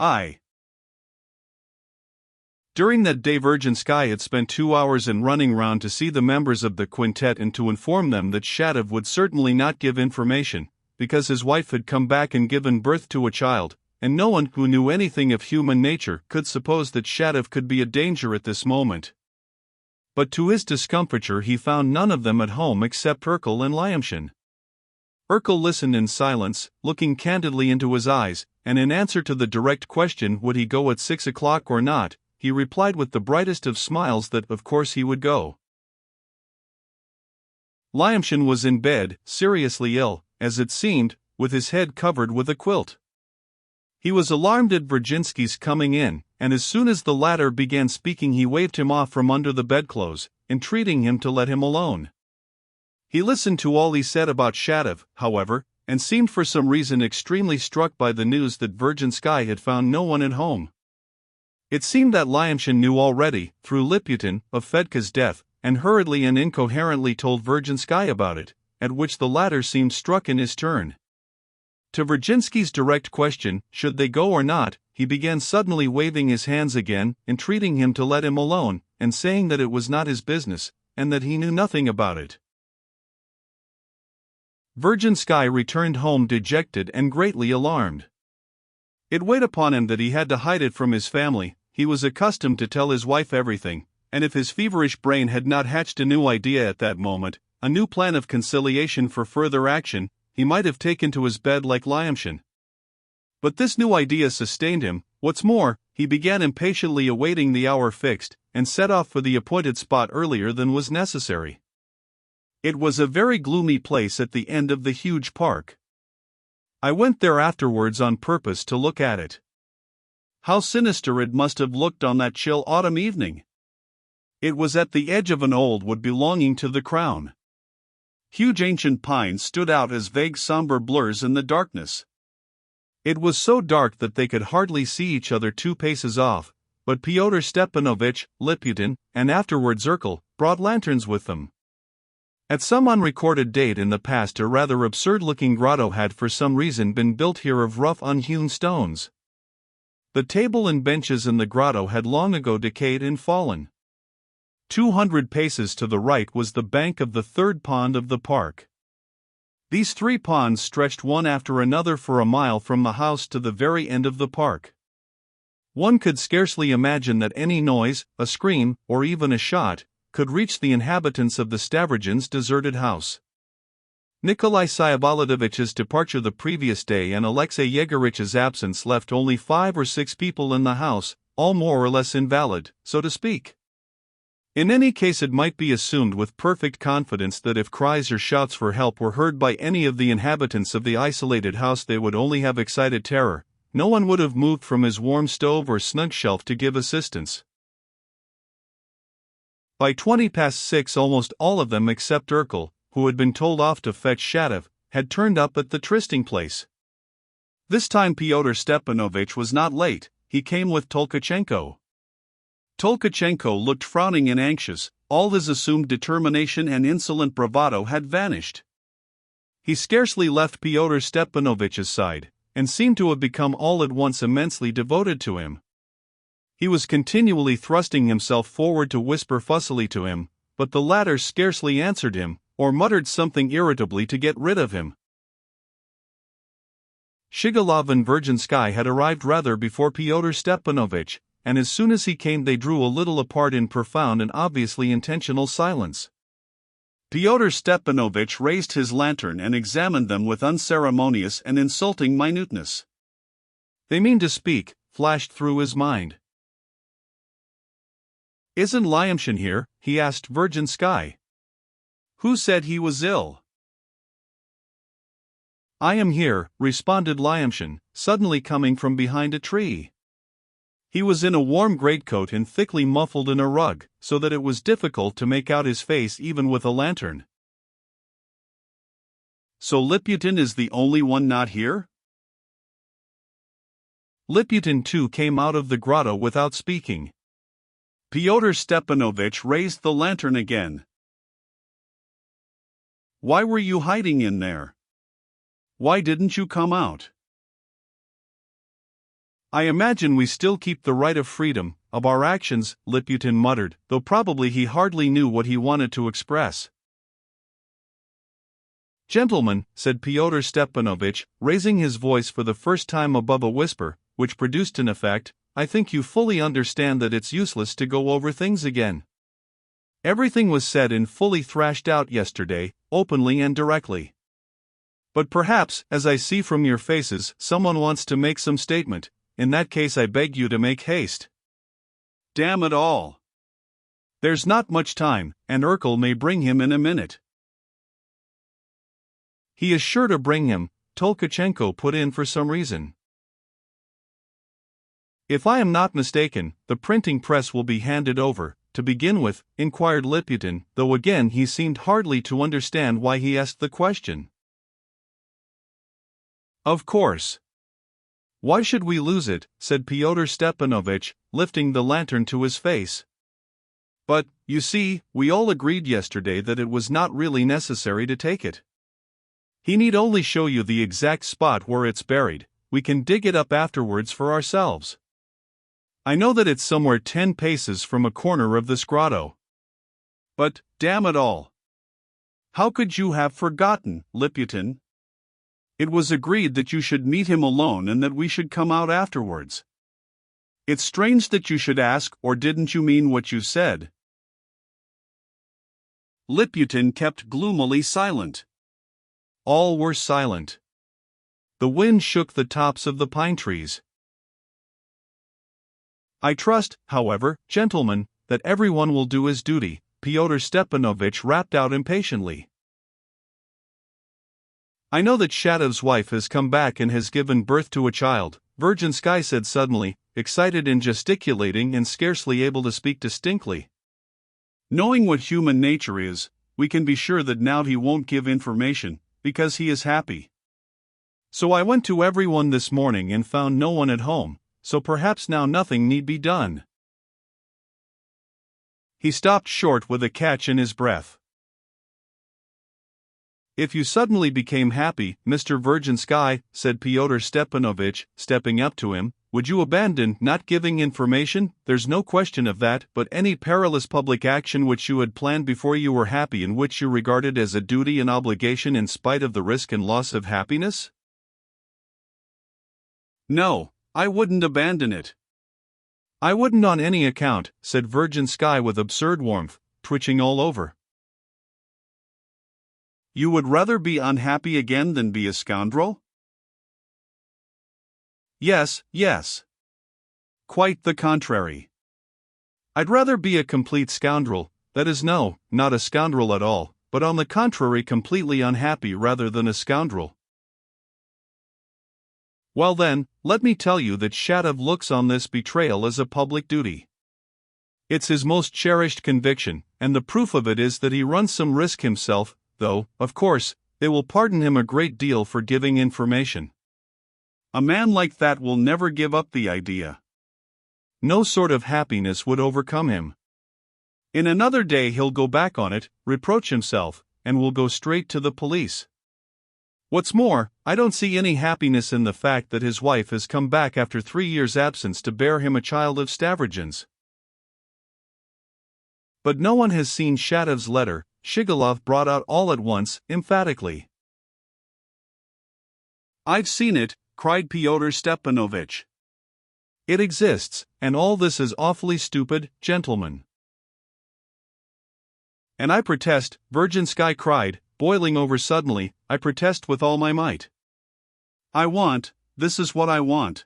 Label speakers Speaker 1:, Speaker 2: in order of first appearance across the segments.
Speaker 1: I. During that day Virginsky had spent 2 hours in running round to see the members of the quintet and to inform them that Shatov would certainly not give information, because his wife had come back and given birth to a child, and no one who knew anything of human nature could suppose that Shatov could be a danger at this moment. But to his discomfiture he found none of them at home except Urkel and Lyamshin. Urkel listened in silence, looking candidly into his eyes, and in answer to the direct question would he go at 6 o'clock or not, he replied with the brightest of smiles that of course he would go. Lyamshin was in bed, seriously ill, as it seemed, with his head covered with a quilt. He was alarmed at Virginsky's coming in, and as soon as the latter began speaking he waved him off from under the bedclothes, entreating him to let him alone. He listened to all he said about Shatov, however, and seemed for some reason extremely struck by the news that Virginsky had found no one at home. It seemed that Lyamshin knew already, through Liputin, of Fedka's death, and hurriedly and incoherently told Virginsky about it, at which the latter seemed struck in his turn. To Virginsky's direct question, should they go or not, he began suddenly waving his hands again, entreating him to let him alone, and saying that it was not his business, and that he knew nothing about it. Virginsky returned home dejected and greatly alarmed. It weighed upon him that he had to hide it from his family. He was accustomed to tell his wife everything, and if his feverish brain had not hatched a new idea at that moment, a new plan of conciliation for further action, he might have taken to his bed like Lyamshin. But this new idea sustained him. What's more, he began impatiently awaiting the hour fixed, and set off for the appointed spot earlier than was necessary. It was a very gloomy place at the end of the huge park. I went there afterwards on purpose to look at it. How sinister it must have looked on that chill autumn evening! It was at the edge of an old wood belonging to the crown. Huge ancient pines stood out as vague somber blurs in the darkness. It was so dark that they could hardly see each other 2 paces off, but Fyodor Stepanovich, Liputin, and afterwards Urkel, brought lanterns with them. At some unrecorded date in the past a rather absurd-looking grotto had for some reason been built here of rough unhewn stones. The table and benches in the grotto had long ago decayed and fallen. 200 paces to the right was the bank of the third pond of the park. These 3 ponds stretched one after another for a mile from the house to the very end of the park. One could scarcely imagine that any noise, a scream, or even a shot, could reach the inhabitants of the Stavrogin's deserted house. Nikolai Syabolodivich's departure the previous day and Alexei Yegorich's absence left only 5 or 6 people in the house, all more or less invalid, so to speak. In any case it might be assumed with perfect confidence that if cries or shouts for help were heard by any of the inhabitants of the isolated house they would only have excited terror. No one would have moved from his warm stove or snug shelf to give assistance. By 6:20 almost all of them except Urkel, who had been told off to fetch Shatov, had turned up at the trysting place. This time Fyodor Stepanovich was not late, he came with Tolkachenko. Tolkachenko looked frowning and anxious, all his assumed determination and insolent bravado had vanished. He scarcely left Fyodor Stepanovich's side, and seemed to have become all at once immensely devoted to him. He was continually thrusting himself forward to whisper fussily to him, but the latter scarcely answered him, or muttered something irritably to get rid of him. Shigalov and Virginsky had arrived rather before Fyodor Stepanovich, and as soon as he came they drew a little apart in profound and obviously intentional silence. Fyodor Stepanovich raised his lantern and examined them with unceremonious and insulting minuteness. "They mean to speak," flashed through his mind. "Isn't Lyamshin here?" he asked Virginsky. "Who said he was ill?" "I am here," responded Lyamshin, suddenly coming from behind a tree. He was in a warm greatcoat and thickly muffled in a rug, so that it was difficult to make out his face even with a lantern. "So Liputin is the only one not here?" Liputin too came out of the grotto without speaking. Fyodor Stepanovich raised the lantern again. "Why were you hiding in there? Why didn't you come out?" I imagine we still keep the right of freedom of our actions, Liputin muttered, though probably he hardly knew what he wanted to express. Gentlemen, said Fyodor Stepanovich, raising his voice for the first time above a whisper, which produced an effect, I think you fully understand that it's useless to go over things again. Everything was said and fully thrashed out yesterday, openly and directly. But perhaps, as I see from your faces, someone wants to make some statement. In that case I beg you to make haste. Damn it all. There's not much time, and Urkel may bring him in a minute. He is sure to bring him, Tolkachenko put in for some reason. If I am not mistaken, the printing press will be handed over, to begin with, inquired Liputin, though again he seemed hardly to understand why he asked the question. Of course. Why should we lose it, said Fyodor Stepanovich, lifting the lantern to his face. But, you see, we all agreed yesterday that it was not really necessary to take it. He need only show you the exact spot where it's buried, we can dig it up afterwards for ourselves. I know that it's somewhere 10 paces from a corner of this grotto. But, damn it all. How could you have forgotten, Liputin? It was agreed that you should meet him alone and that we should come out afterwards. It's strange that you should ask, or didn't you mean what you said? Liputin kept gloomily silent. All were silent. The wind shook the tops of the pine trees. I trust, however, gentlemen, that everyone will do his duty, Fyodor Stepanovich rapped out impatiently. I know that Shadov's wife has come back and has given birth to a child, Virginsky said suddenly, excited and gesticulating and scarcely able to speak distinctly. Knowing what human nature is, we can be sure that now he won't give information, because he is happy. So I went to everyone this morning and found no one at home, so perhaps now nothing need be done. He stopped short with a catch in his breath. If you suddenly became happy, Mr. Virginsky, said Fyodor Stepanovich, stepping up to him, would you abandon not giving information? There's no question of that, but any perilous public action which you had planned before you were happy and which you regarded as a duty and obligation in spite of the risk and loss of happiness? No, I wouldn't abandon it. I wouldn't on any account, said Virginsky with absurd warmth, twitching all over. You would rather be unhappy again than be a scoundrel? Yes, yes. Quite the contrary. I'd rather be a complete scoundrel, that is no, not a scoundrel at all, but on the contrary completely unhappy rather than a scoundrel. Well then, let me tell you that Shadov looks on this betrayal as a public duty. It's his most cherished conviction, and the proof of it is that he runs some risk himself, though, of course, they will pardon him a great deal for giving information. A man like that will never give up the idea. No sort of happiness would overcome him. In another day he'll go back on it, reproach himself, and will go straight to the police. What's more, I don't see any happiness in the fact that his wife has come back after 3 years' absence to bear him a child of Stavrogin's. But no one has seen Shadov's letter, Shigalov brought out all at once, emphatically. I've seen it, cried Fyodor Stepanovich. It exists, and all this is awfully stupid, gentlemen. And I protest, Virginsky cried, boiling over suddenly, I protest with all my might. This is what I want.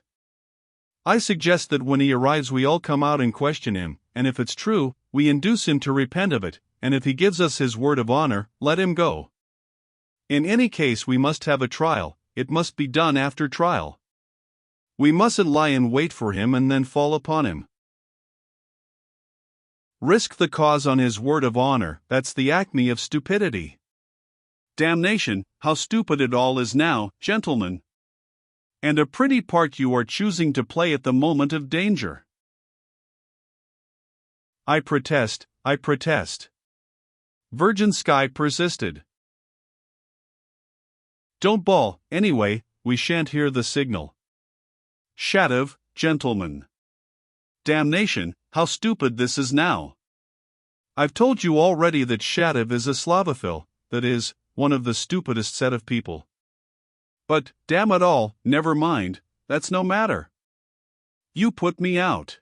Speaker 1: I suggest that when he arrives we all come out and question him, and if it's true, we induce him to repent of it, and if he gives us his word of honor, let him go. In any case we must have a trial, it must be done after trial. We mustn't lie in wait for him and then fall upon him. Risk the cause on his word of honor, that's the acme of stupidity. Damnation, how stupid it all is now, gentlemen. And a pretty part you are choosing to play at the moment of danger. I protest. Virginsky persisted. Don't bawl, anyway, we shan't hear the signal. Shadov, gentlemen. Damnation, how stupid this is now. I've told you already that Shadov is a Slavophil, that is, one of the stupidest set of people. But, damn it all, never mind, that's no matter. You put me out.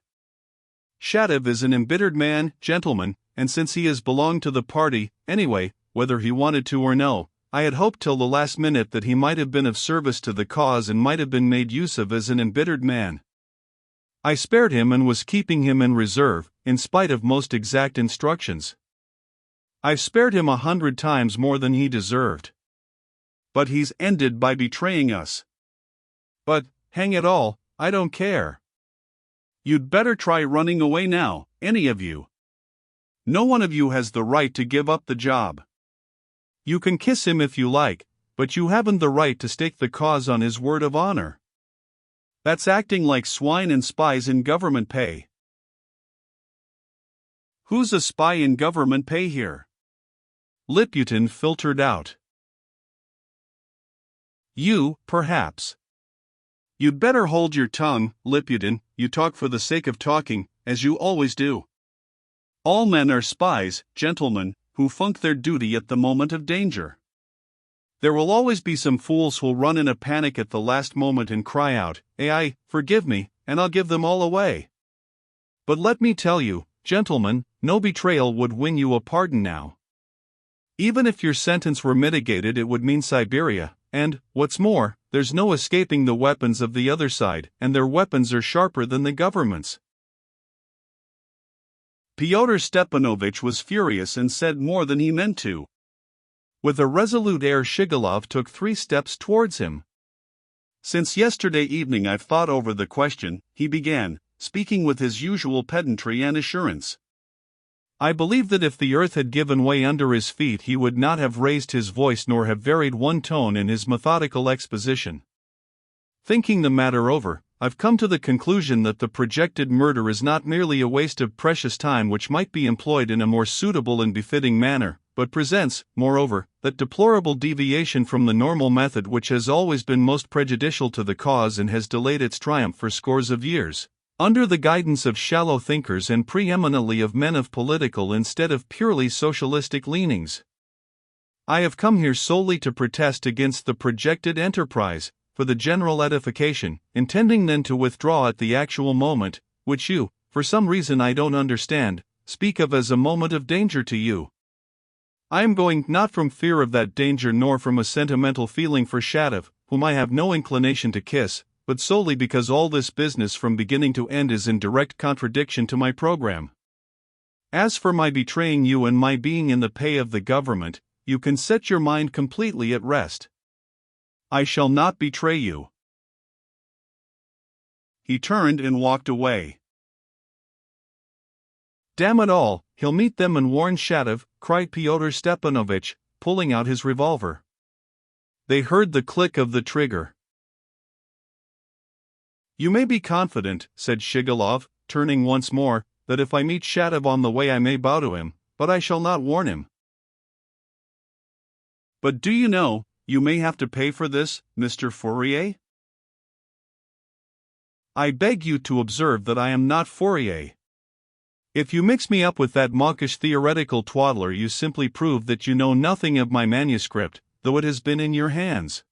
Speaker 1: Shadov is an embittered man, gentlemen, and since he has belonged to the party, anyway, whether he wanted to or no, I had hoped till the last minute that he might have been of service to the cause and might have been made use of as an embittered man. I spared him and was keeping him in reserve, in spite of most exact instructions. I've spared him 100 times more than he deserved. But he's ended by betraying us. But, hang it all, I don't care. You'd better try running away now, any of you. No one of you has the right to give up the job. You can kiss him if you like, but you haven't the right to stake the cause on his word of honor. That's acting like swine and spies in government pay. Who's a spy in government pay here? Liputin filtered out. You, perhaps. You'd better hold your tongue, Liputin, you talk for the sake of talking, as you always do. All men are spies, gentlemen, who funk their duty at the moment of danger. There will always be some fools who'll run in a panic at the last moment and cry out, "Ai, forgive me," and I'll give them all away. But let me tell you, gentlemen, no betrayal would win you a pardon now. Even if your sentence were mitigated, it would mean Siberia, and, what's more, there's no escaping the weapons of the other side, and their weapons are sharper than the government's. Fyodor Stepanovich was furious and said more than he meant to. With a resolute air, Shigalov took 3 steps towards him. Since yesterday evening I've thought over the question, he began, speaking with his usual pedantry and assurance. I believe that if the earth had given way under his feet he would not have raised his voice nor have varied one tone in his methodical exposition. Thinking the matter over, I've come to the conclusion that the projected murder is not merely a waste of precious time which might be employed in a more suitable and befitting manner, but presents, moreover, that deplorable deviation from the normal method which has always been most prejudicial to the cause and has delayed its triumph for scores of years, under the guidance of shallow thinkers and preeminently of men of political instead of purely socialistic leanings. I have come here solely to protest against the projected enterprise, for the general edification, intending then to withdraw at the actual moment, which you, for some reason I don't understand, speak of as a moment of danger to you. I am going not from fear of that danger nor from a sentimental feeling for Shadov, whom I have no inclination to kiss, but solely because all this business from beginning to end is in direct contradiction to my program. As for my betraying you and my being in the pay of the government, you can set your mind completely at rest. I shall not betray you. He turned and walked away. Damn it all, he'll meet them and warn Shadov, cried Fyodor Stepanovich, pulling out his revolver. They heard the click of the trigger. You may be confident, said Shigalov, turning once more, that if I meet Shadov on the way I may bow to him, but I shall not warn him. But do you know, you may have to pay for this, Mr. Fourier? I beg you to observe that I am not Fourier. If you mix me up with that mawkish theoretical twaddler, you simply prove that you know nothing of my manuscript, though it has been in your hands.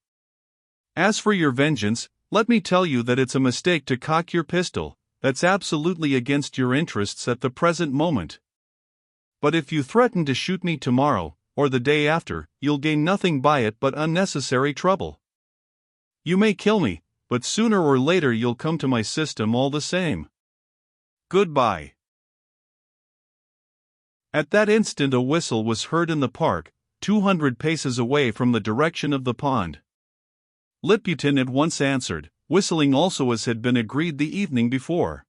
Speaker 1: As for your vengeance, let me tell you that it's a mistake to cock your pistol, that's absolutely against your interests at the present moment. But if you threaten to shoot me tomorrow, or the day after, you'll gain nothing by it but unnecessary trouble. You may kill me, but sooner or later you'll come to my system all the same. Goodbye. At that instant a whistle was heard in the park, 200 paces away from the direction of the pond. Liputin at once answered, whistling also as had been agreed the evening before.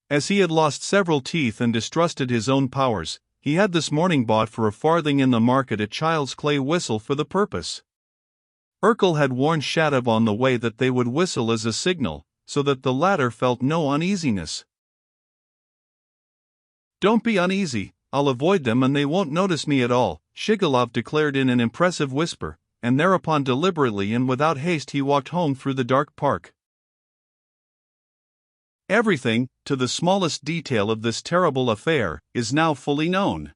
Speaker 1: As he had lost several teeth and distrusted his own powers, he had this morning bought for a farthing in the market a child's clay whistle for the purpose. Urkel had warned Shadov on the way that they would whistle as a signal, so that the latter felt no uneasiness. Don't be uneasy, I'll avoid them and they won't notice me at all, Shigalov declared in an impressive whisper, and thereupon deliberately and without haste he walked home through the dark park. Everything, to the smallest detail of this terrible affair, is now fully known.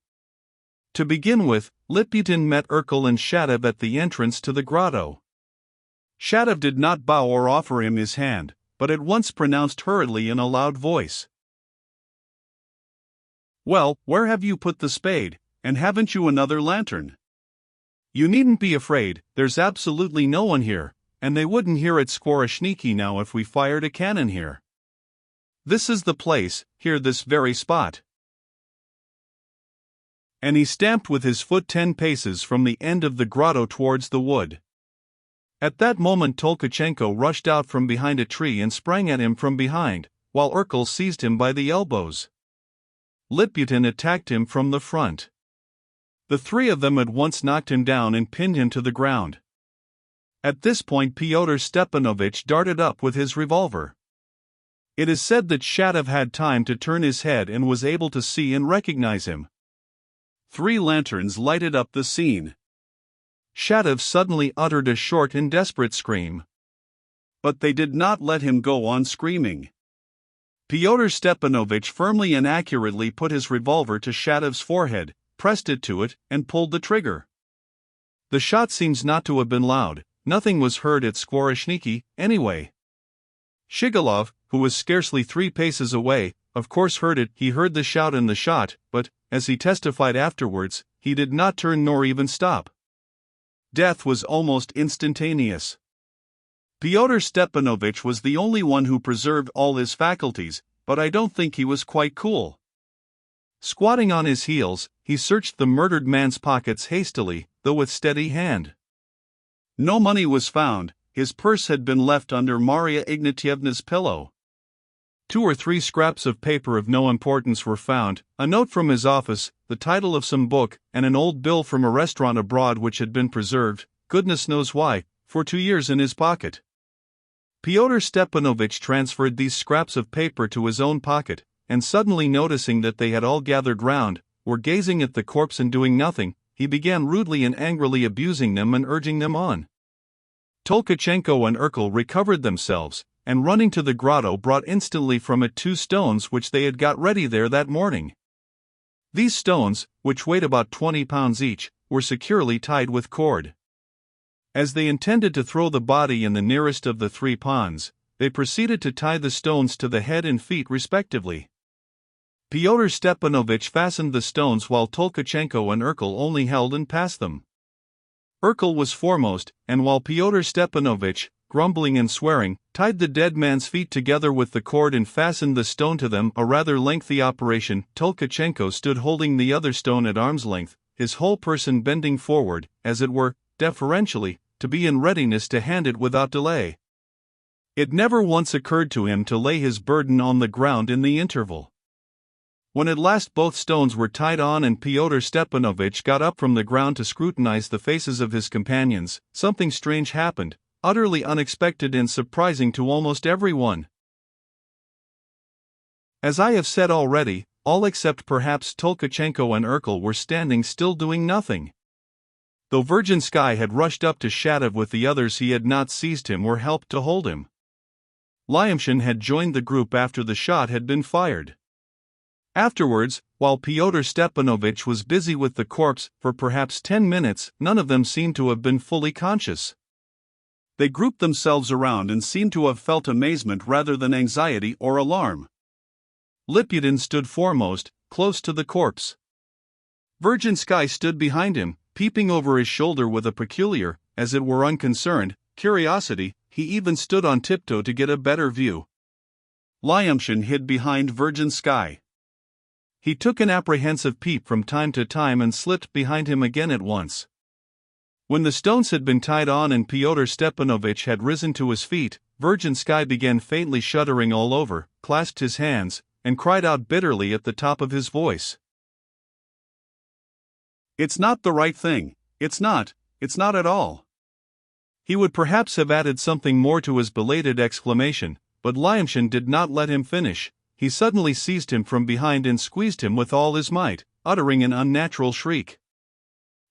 Speaker 1: To begin with, Liputin met Urkel and Shatov at the entrance to the grotto. Shatov did not bow or offer him his hand, but at once pronounced hurriedly in a loud voice, "Well, where have you put the spade, and haven't you another lantern? You needn't be afraid, there's absolutely no one here, and they wouldn't hear at Skvoreshniki now if we fired a cannon here. This is the place, here, this very spot." And he stamped with his foot 10 paces from the end of the grotto towards the wood. At that moment Tolkachenko rushed out from behind a tree and sprang at him from behind, while Urkel seized him by the elbows. Liputin attacked him from the front. The three of them at once knocked him down and pinned him to the ground. At this point Fyodor Stepanovich darted up with his revolver. It is said that Shatov had time to turn his head and was able to see and recognize him. 3 lanterns lighted up the scene. Shatov suddenly uttered a short and desperate scream. But they did not let him go on screaming. Fyodor Stepanovich firmly and accurately put his revolver to Shatov's forehead, pressed it to it, and pulled the trigger. The shot seems not to have been loud, nothing was heard at Skvoreshniki, anyway. Shigalov, who was scarcely 3 paces away, of course heard it. He heard the shout and the shot, but, as he testified afterwards, he did not turn nor even stop. Death was almost instantaneous. Fyodor Stepanovich was the only one who preserved all his faculties, but I don't think he was quite cool. Squatting on his heels, he searched the murdered man's pockets hastily, though with steady hand. No money was found, his purse had been left under Maria Ignatyevna's pillow. 2 or 3 scraps of paper of no importance were found, a note from his office, the title of some book, and an old bill from a restaurant abroad which had been preserved, goodness knows why, for 2 years in his pocket. Fyodor Stepanovich transferred these scraps of paper to his own pocket, and suddenly noticing that they had all gathered round, were gazing at the corpse and doing nothing, he began rudely and angrily abusing them and urging them on. Tolkachenko and Urkel recovered themselves, and running to the grotto brought instantly from it 2 stones which they had got ready there that morning. These stones, which weighed about 20 pounds each, were securely tied with cord. As they intended to throw the body in the nearest of the 3 ponds, they proceeded to tie the stones to the head and feet respectively. Fyodor Stepanovich fastened the stones while Tolkachenko and Urkel only held and passed them. Urkel was foremost, and while Fyodor Stepanovich, grumbling and swearing, tied the dead man's feet together with the cord and fastened the stone to them, a rather lengthy operation, Tolkachenko stood holding the other stone at arm's length, his whole person bending forward, as it were, deferentially, to be in readiness to hand it without delay. It never once occurred to him to lay his burden on the ground in the interval. When at last both stones were tied on and Fyodor Stepanovich got up from the ground to scrutinize the faces of his companions, something strange happened, utterly unexpected and surprising to almost everyone. As I have said already, all except perhaps Tolkachenko and Urkel were standing still doing nothing. Though Virginsky had rushed up to Shatov with the others, he had not seized him or helped to hold him. Lyamshin had joined the group after the shot had been fired. Afterwards, while Fyodor Stepanovich was busy with the corpse for perhaps 10 minutes, none of them seemed to have been fully conscious. They grouped themselves around and seemed to have felt amazement rather than anxiety or alarm. Liputin stood foremost, close to the corpse. Virginsky stood behind him, peeping over his shoulder with a peculiar, as it were unconcerned, curiosity. He even stood on tiptoe to get a better view. Lyamshin hid behind Virginsky. He took an apprehensive peep from time to time and slipped behind him again at once. When the stones had been tied on and Fyodor Stepanovich had risen to his feet, Virginsky began faintly shuddering all over, clasped his hands, and cried out bitterly at the top of his voice. "It's not the right thing, it's not at all." He would perhaps have added something more to his belated exclamation, but Lyamshin did not let him finish. He suddenly seized him from behind and squeezed him with all his might, uttering an unnatural shriek.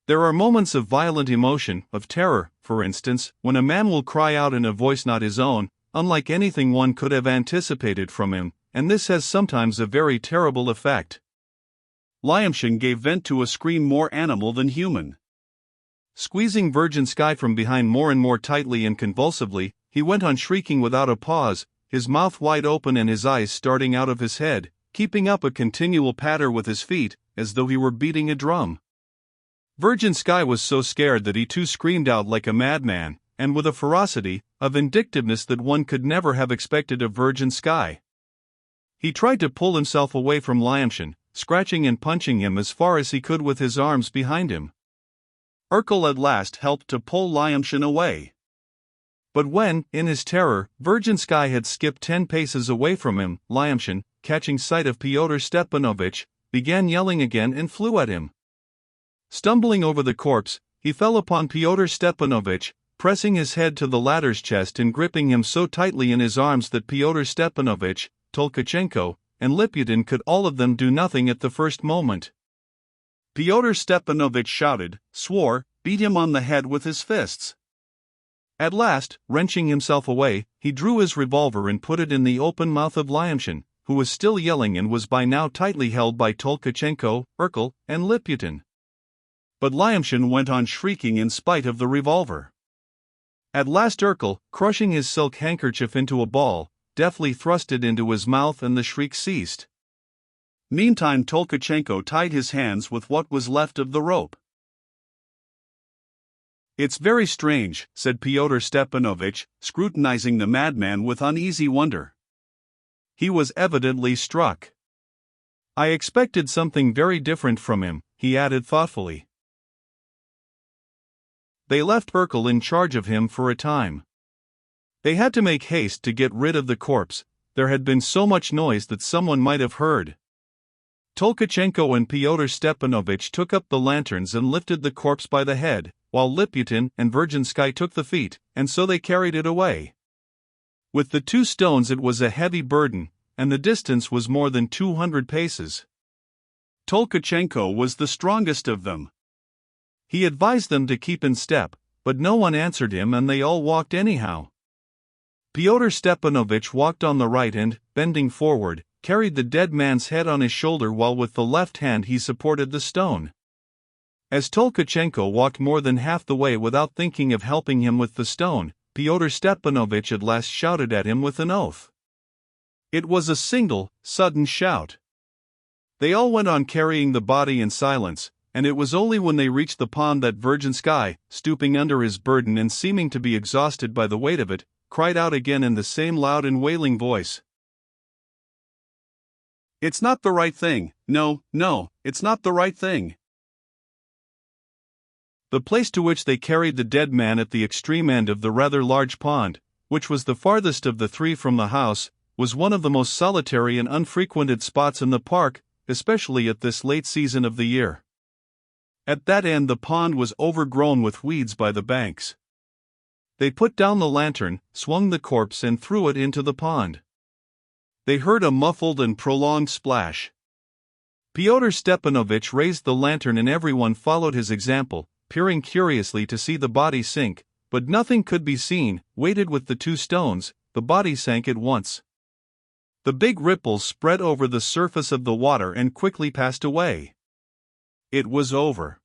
Speaker 1: There are moments of violent emotion, of terror, for instance, when a man will cry out in a voice not his own, unlike anything one could have anticipated from him, and this has sometimes a very terrible effect. Lyamshin gave vent to a scream more animal than human. Squeezing Virgin Sky from behind more and more tightly and convulsively, he went on shrieking without a pause, his mouth wide open and his eyes starting out of his head, keeping up a continual patter with his feet, as though he were beating a drum. Virgin Sky was so scared that he too screamed out like a madman, and with a ferocity, a vindictiveness that one could never have expected of Virgin Sky. He tried to pull himself away from Lyamshin, scratching and punching him as far as he could with his arms behind him. Urkel at last helped to pull Lyamshin away. But when, in his terror, Virgin Sky had skipped 10 paces away from him, Lyamshin, catching sight of Fyodor Stepanovich, began yelling again and flew at him. Stumbling over the corpse, he fell upon Fyodor Stepanovich, pressing his head to the latter's chest and gripping him so tightly in his arms that Fyodor Stepanovich, Tolkachenko, and Liputin could all of them do nothing at the first moment. Fyodor Stepanovich shouted, swore, beat him on the head with his fists. At last, wrenching himself away, he drew his revolver and put it in the open mouth of Lyamshin, who was still yelling and was by now tightly held by Tolkachenko, Urkel, and Liputin. But Lyamshin went on shrieking in spite of the revolver. At last Urkel, crushing his silk handkerchief into a ball, deftly thrust it into his mouth and the shriek ceased. Meantime Tolkachenko tied his hands with what was left of the rope. "It's very strange," said Fyodor Stepanovich, scrutinizing the madman with uneasy wonder. He was evidently struck. "I expected something very different from him," he added thoughtfully. They left Urkel in charge of him for a time. They had to make haste to get rid of the corpse, there had been so much noise that someone might have heard. Tolkachenko and Fyodor Stepanovich took up the lanterns and lifted the corpse by the head, while Liputin and Virgin Sky took the feet, and so they carried it away. With the 2 stones it was a heavy burden, and the distance was more than 200 paces. Tolkachenko was the strongest of them. He advised them to keep in step, but no one answered him and they all walked anyhow. Fyodor Stepanovich walked on the right and, bending forward, carried the dead man's head on his shoulder while with the left hand he supported the stone. As Tolkachenko walked more than half the way without thinking of helping him with the stone, Fyodor Stepanovich at last shouted at him with an oath. It was a single, sudden shout. They all went on carrying the body in silence, and it was only when they reached the pond that Virgin Sky, stooping under his burden and seeming to be exhausted by the weight of it, cried out again in the same loud and wailing voice. "It's not the right thing, no, it's not the right thing." The place to which they carried the dead man at the extreme end of the rather large pond, which was the farthest of the 3 from the house, was one of the most solitary and unfrequented spots in the park, especially at this late season of the year. At that end the pond was overgrown with weeds by the banks. They put down the lantern, swung the corpse and threw it into the pond. They heard a muffled and prolonged splash. Fyodor Stepanovich raised the lantern and everyone followed his example, peering curiously to see the body sink, but nothing could be seen. Weighted with the 2 stones, the body sank at once. The big ripples spread over the surface of the water and quickly passed away. It was over.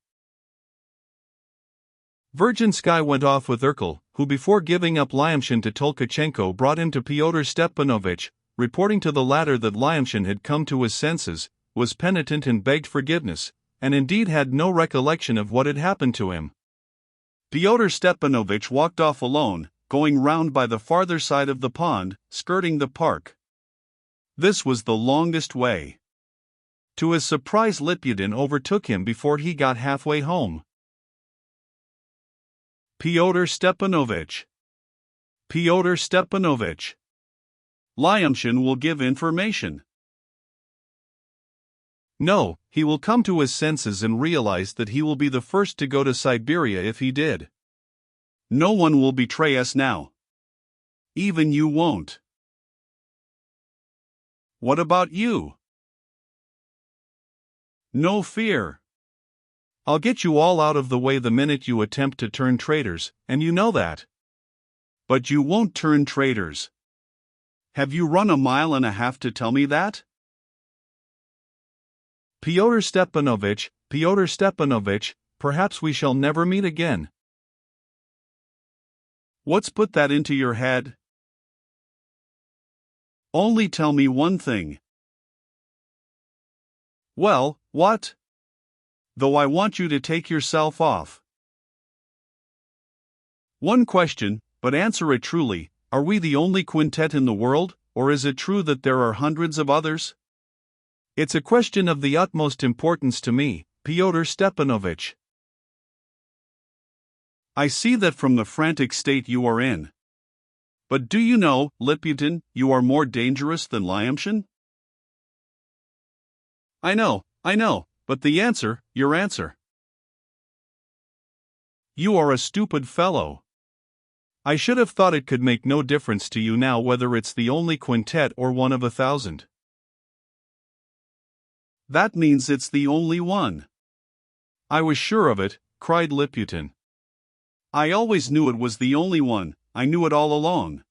Speaker 1: Virgin Sky went off with Urkel, who before giving up Lyamshin to Tolkachenko brought him to Fyodor Stepanovich, reporting to the latter that Lyamshin had come to his senses, was penitent and begged forgiveness, and indeed had no recollection of what had happened to him. Fyodor Stepanovich walked off alone, going round by the farther side of the pond, skirting the park. This was the longest way. To his surprise Liputin overtook him before he got halfway home. "Fyodor Stepanovich! Fyodor Stepanovich! Lyamshin will give information." "No, he will come to his senses and realize that he will be the first to go to Siberia if he did. No one will betray us now. Even you won't." "What about you?" "No fear. I'll get you all out of the way the minute you attempt to turn traitors, and you know that. But you won't turn traitors. Have you run 1.5 miles to tell me that? Pyotr Stepanovich, perhaps we shall never meet again. What's put that into your head? Only tell me one thing. Well, what? Though I want you to take yourself off. One question, but answer it truly. Are we the only quintet in the world, or is it true that there are hundreds of others? It's a question of the utmost importance to me, Pyotr Stepanovich. I see that from the frantic state you are in. But do you know, Liputin, you are more dangerous than Lyamshin? I know, but the answer, your answer. You are a stupid fellow. I should have thought it could make no difference to you now whether it's the only quintet or one of 1,000. That means it's the only one. I was sure of it, cried Liputin. I always knew it was the only one, I knew it all along.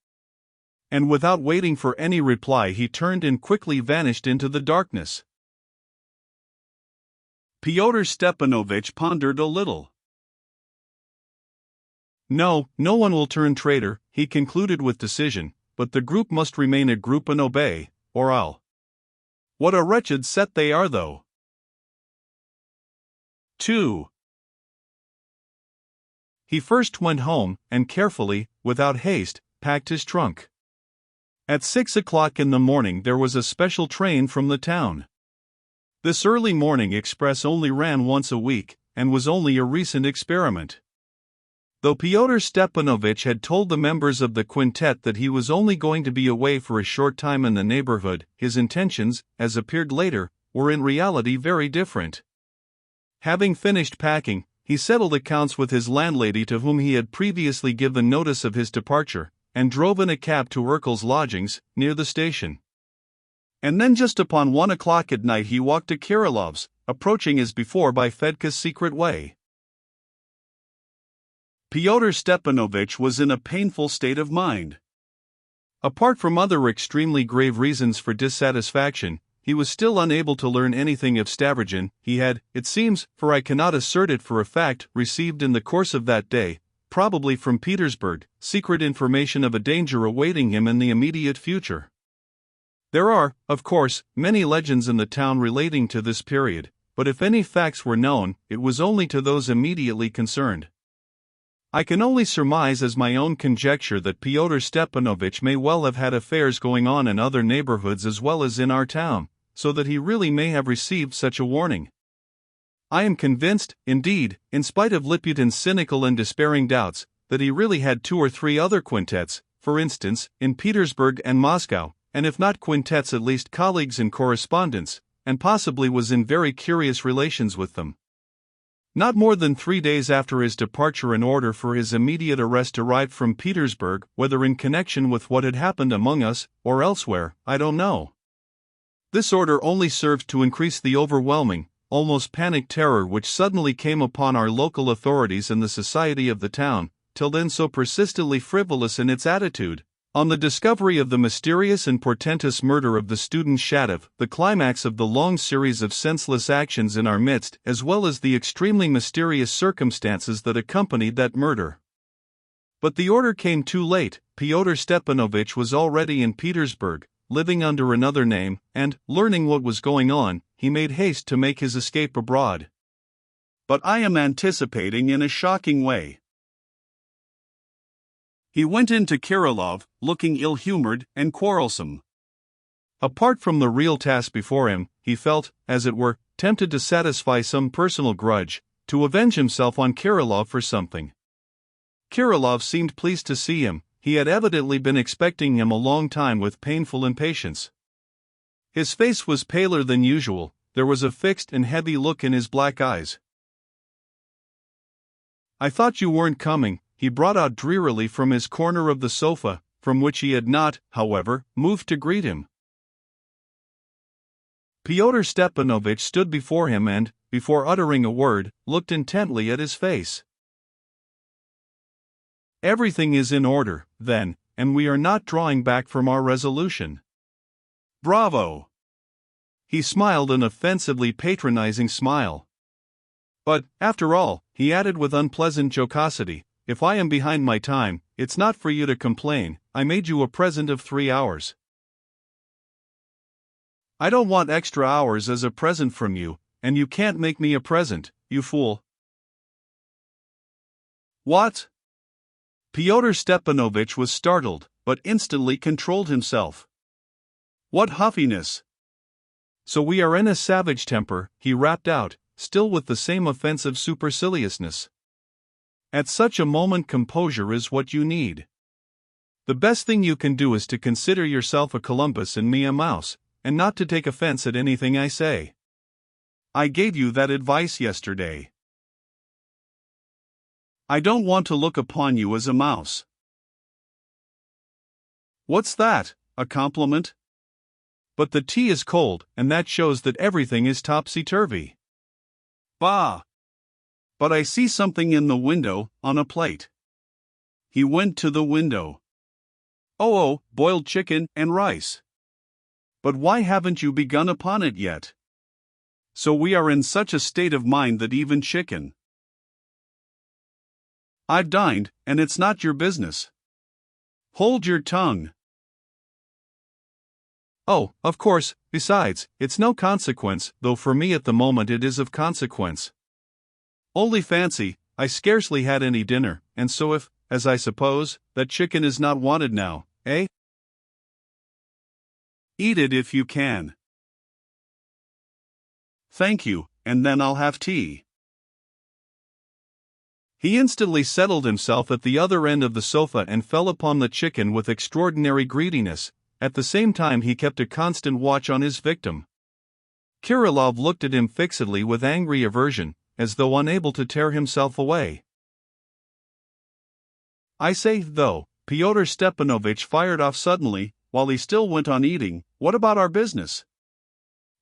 Speaker 1: And without waiting for any reply he turned and quickly vanished into the darkness. Pyotr Stepanovich pondered a little. No one will turn traitor, he concluded with decision, but the group must remain a group and obey, or I'll. What a wretched set they are though. 2. He first went home, and carefully, without haste, packed his trunk. At 6 o'clock in the morning there was a special train from the town. This early morning express only ran once a week, and was only a recent experiment. Though Pyotr Stepanovich had told the members of the quintet that he was only going to be away for a short time in the neighborhood, his intentions, as appeared later, were in reality very different. Having finished packing, he settled accounts with his landlady to whom he had previously given notice of his departure, and drove in a cab to Urkel's lodgings, near the station. And then just upon 1 o'clock at night he walked to Kirilov's, approaching as before by Fedka's secret way. Pyotr Stepanovich was in a painful state of mind. Apart from other extremely grave reasons for dissatisfaction, he was still unable to learn anything of Stavrogin. He had, it seems, for I cannot assert it for a fact, received in the course of that day, probably from Petersburg, secret information of a danger awaiting him in the immediate future. There are, of course, many legends in the town relating to this period, but if any facts were known, it was only to those immediately concerned. I can only surmise as my own conjecture that Pyotr Stepanovich may well have had affairs going on in other neighborhoods as well as in our town, so that he really may have received such a warning. I am convinced, indeed, in spite of Liputin's cynical and despairing doubts, that he really had 2 or 3 other quintets, for instance, in Petersburg and Moscow, and if not quintets at least colleagues and correspondents, and possibly was in very curious relations with them. Not more than 3 days after his departure an order for his immediate arrest arrived from Petersburg, whether in connection with what had happened among us, or elsewhere, I don't know. This order only served to increase the overwhelming, almost panic terror which suddenly came upon our local authorities and the society of the town, till then so persistently frivolous in its attitude. On the discovery of the mysterious and portentous murder of the student Shatov, the climax of the long series of senseless actions in our midst, as well as the extremely mysterious circumstances that accompanied that murder. But the order came too late. Pyotr Stepanovich was already in Petersburg, living under another name, and, learning what was going on, he made haste to make his escape abroad. But I am anticipating in a shocking way. He went into Kirilov, looking ill-humored and quarrelsome. Apart from the real task before him, he felt, as it were, tempted to satisfy some personal grudge, to avenge himself on Kirilov for something. Kirilov seemed pleased to see him. He had evidently been expecting him a long time with painful impatience. His face was paler than usual, there was a fixed and heavy look in his black eyes. "I thought you weren't coming," he brought out drearily from his corner of the sofa, from which he had not, however, moved to greet him. Pyotr Stepanovich stood before him and, before uttering a word, looked intently at his face. "Everything is in order, then, and we are not drawing back from our resolution. Bravo! He smiled an offensively patronizing smile. But, after all, he added with unpleasant jocosity, if I am behind my time, it's not for you to complain, I made you a present of 3 hours. I don't want extra hours as a present from you, and you can't make me a present, you fool. What? Fyodor Stepanovich was startled, but instantly controlled himself. What huffiness! So we are in a savage temper, he rapped out, still with the same offensive superciliousness. At such a moment composure is what you need. The best thing you can do is to consider yourself a Columbus and me a mouse, and not to take offense at anything I say. I gave you that advice yesterday. I don't want to look upon you as a mouse. What's that, a compliment? But the tea is cold, and that shows that everything is topsy-turvy. Bah! But I see something in the window, on a plate. He went to the window. Oh, boiled chicken and rice. But why haven't you begun upon it yet? So we are in such a state of mind that even chicken. I've dined, and it's not your business. Hold your tongue. Oh, of course, besides, it's no consequence, though for me at the moment it is of consequence. Only fancy, I scarcely had any dinner, and so if, as I suppose, that chicken is not wanted now, eh? Eat it if you can. Thank you, and then I'll have tea. He instantly settled himself at the other end of the sofa and fell upon the chicken with extraordinary greediness. At the same time he kept a constant watch on his victim. Kirillov looked at him fixedly with angry aversion, as though unable to tear himself away. I say, though, Fyodor Stepanovich fired off suddenly, while he still went on eating, what about our business?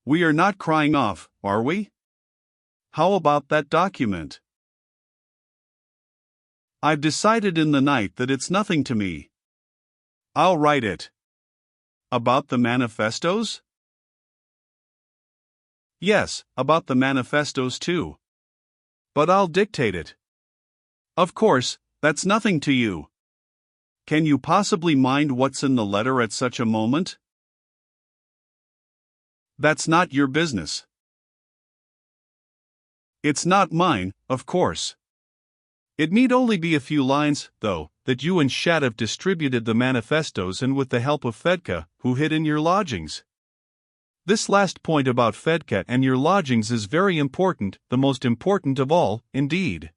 Speaker 1: We are not crying off, are we? How about that document? I've decided in the night that it's nothing to me. I'll write it. About the manifestos? Yes, about the manifestos too. But I'll dictate it. Of course, that's nothing to you. Can you possibly mind what's in the letter at such a moment? That's not your business. It's not mine, of course. It need only be a few lines, though, that you and Shatov distributed the manifestos and with the help of Fedka, who hid in your lodgings. This last point about Fedka and your lodgings is very important, the most important of all, indeed.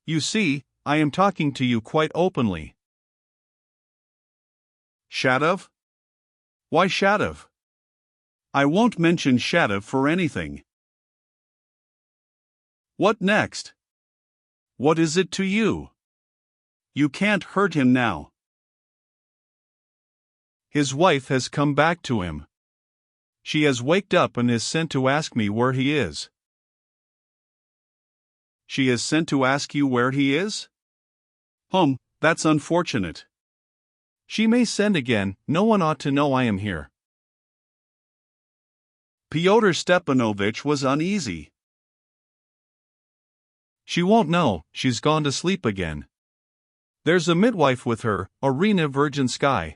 Speaker 1: You see, I am talking to you quite openly. Shatov? Why Shatov? I won't mention Shatov for anything. What next? What is it to you? You can't hurt him now. His wife has come back to him. She has waked up and is sent to ask me where he is. She is sent to ask you where he is? That's unfortunate. She may send again, no one ought to know I am here. Fyodor Stepanovich was uneasy. She won't know, she's gone to sleep again. There's a midwife with her, Irina Virginsky.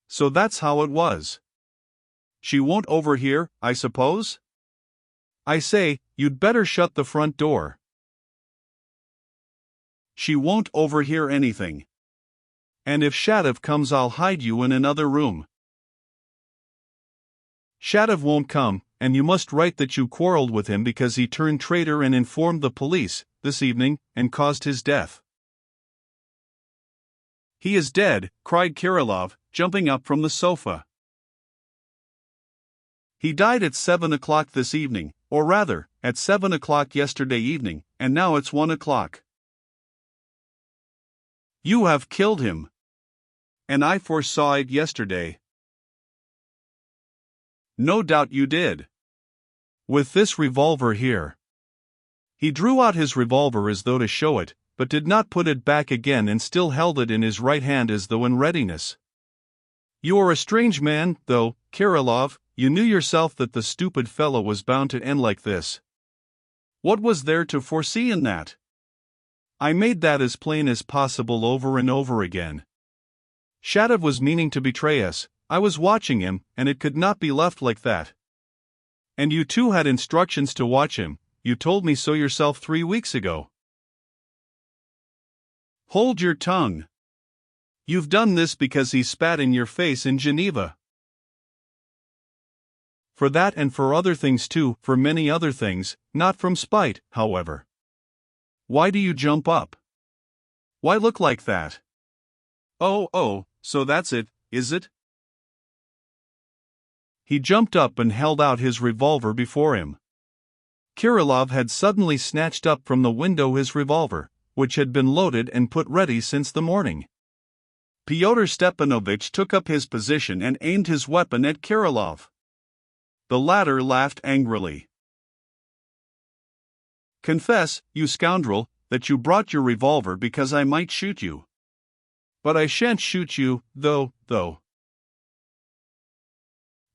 Speaker 1: So that's how it was. She won't overhear, I suppose? I say, you'd better shut the front door. She won't overhear anything. And if Shatov comes, I'll hide you in another room. Shatov won't come, and you must write that you quarreled with him because he turned traitor and informed the police, this evening, and caused his death. He is dead, cried Kirillov, jumping up from the sofa. He died at 7 o'clock this evening, or rather, at 7 o'clock yesterday evening, and now it's 1 o'clock. You have killed him. And I foresaw it yesterday. No doubt you did. With this revolver here. He drew out his revolver as though to show it, but did not put it back again and still held it in his right hand as though in readiness. "You are a strange man, though, Kirillov. You knew yourself that the stupid fellow was bound to end like this. What was there to foresee in that? I made that as plain as possible over and over again. Shatov was meaning to betray us. I was watching him, and it could not be left like that. And you too had instructions to watch him. You told me so yourself 3 weeks ago." "Hold your tongue. You've done this because he spat in your face in Geneva. For that and for other things too, for many other things, not from spite, however. Why do you jump up? Why look like that? Oh, so that's it, is it?" He jumped up and held out his revolver before him. Kirillov had suddenly snatched up from the window his revolver, which had been loaded and put ready since the morning. Fyodor Stepanovich took up his position and aimed his weapon at Kirillov. The latter laughed angrily. "Confess, you scoundrel, that you brought your revolver because I might shoot you. But I shan't shoot you, though.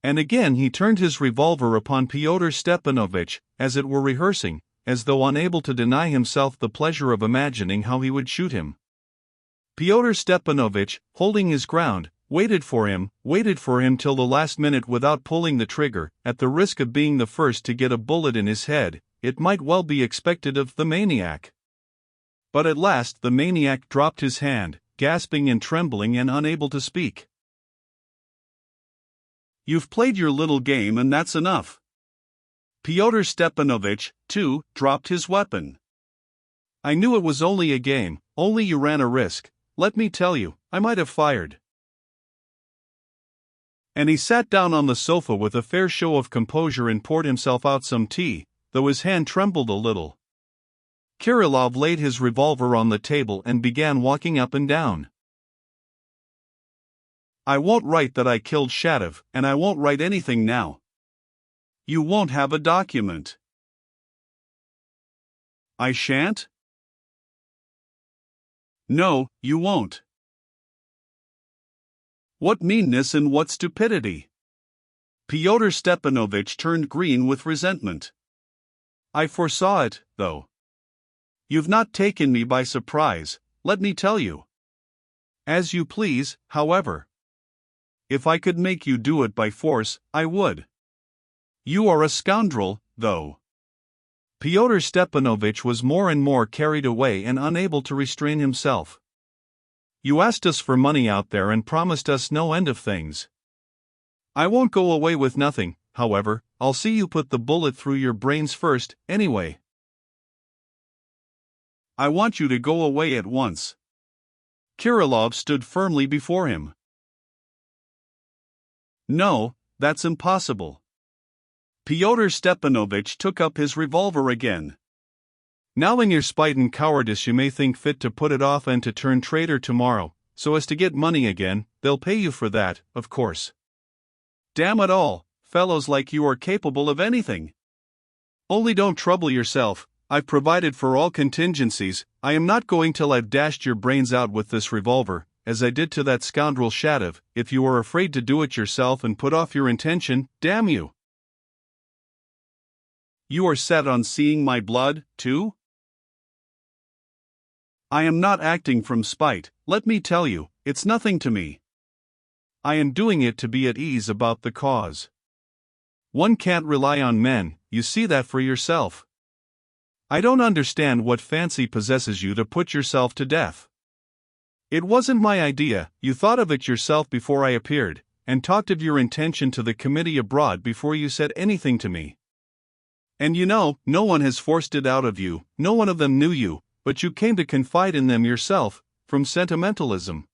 Speaker 1: And again he turned his revolver upon Fyodor Stepanovich, as it were rehearsing, as though unable to deny himself the pleasure of imagining how he would shoot him. Fyodor Stepanovich, holding his ground, waited for him till the last minute without pulling the trigger, at the risk of being the first to get a bullet in his head. It might well be expected of the maniac. But at last the maniac dropped his hand, gasping and trembling and unable to speak. "You've played your little game and that's enough." Fyodor Stepanovich, too, dropped his weapon. "I knew it was only a game, only you ran a risk. Let me tell you, I might have fired." And he sat down on the sofa with a fair show of composure and poured himself out some tea, though his hand trembled a little. Kirillov laid his revolver on the table and began walking up and down. "I won't write that I killed Shatov, and I won't write anything now. You won't have a document." "I shan't?" "No, you won't." What meanness and what stupidity! Fyodor Stepanovich turned green with resentment. "I foresaw it, though. You've not taken me by surprise, let me tell you." "As you please, however. If I could make you do it by force, I would. You are a scoundrel, though." Fyodor Stepanovich was more and more carried away and unable to restrain himself. "You asked us for money out there and promised us no end of things. I won't go away with nothing, however. I'll see you put the bullet through your brains first, anyway. I want you to go away at once." Kirillov stood firmly before him. "No, that's impossible." Fyodor Stepanovich took up his revolver again. "Now in your spite and cowardice you may think fit to put it off and to turn traitor tomorrow, so as to get money again. They'll pay you for that, of course. Damn it all, fellows like you are capable of anything. Only don't trouble yourself, I've provided for all contingencies. I am not going till I've dashed your brains out with this revolver, as I did to that scoundrel Shatov. If you are afraid to do it yourself and put off your intention, damn you. You are set on seeing my blood, too? I am not acting from spite, let me tell you, it's nothing to me. I am doing it to be at ease about the cause. One can't rely on men, you see that for yourself. I don't understand what fancy possesses you to put yourself to death. It wasn't my idea, you thought of it yourself before I appeared, and talked of your intention to the committee abroad before you said anything to me. And you know, no one has forced it out of you, no one of them knew you, but you came to confide in them yourself, from sentimentalism.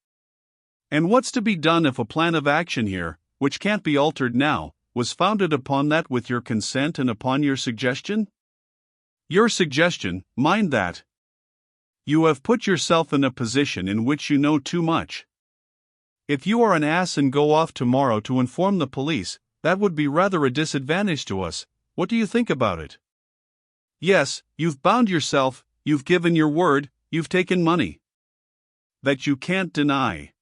Speaker 1: And what's to be done if a plan of action here, which can't be altered now, was founded upon that with your consent and upon your suggestion? Your suggestion, mind that. You have put yourself in a position in which you know too much. If you are an ass and go off tomorrow to inform the police, that would be rather a disadvantage to us. What do you think about it? Yes, you've bound yourself, you've given your word, you've taken money that you can't deny.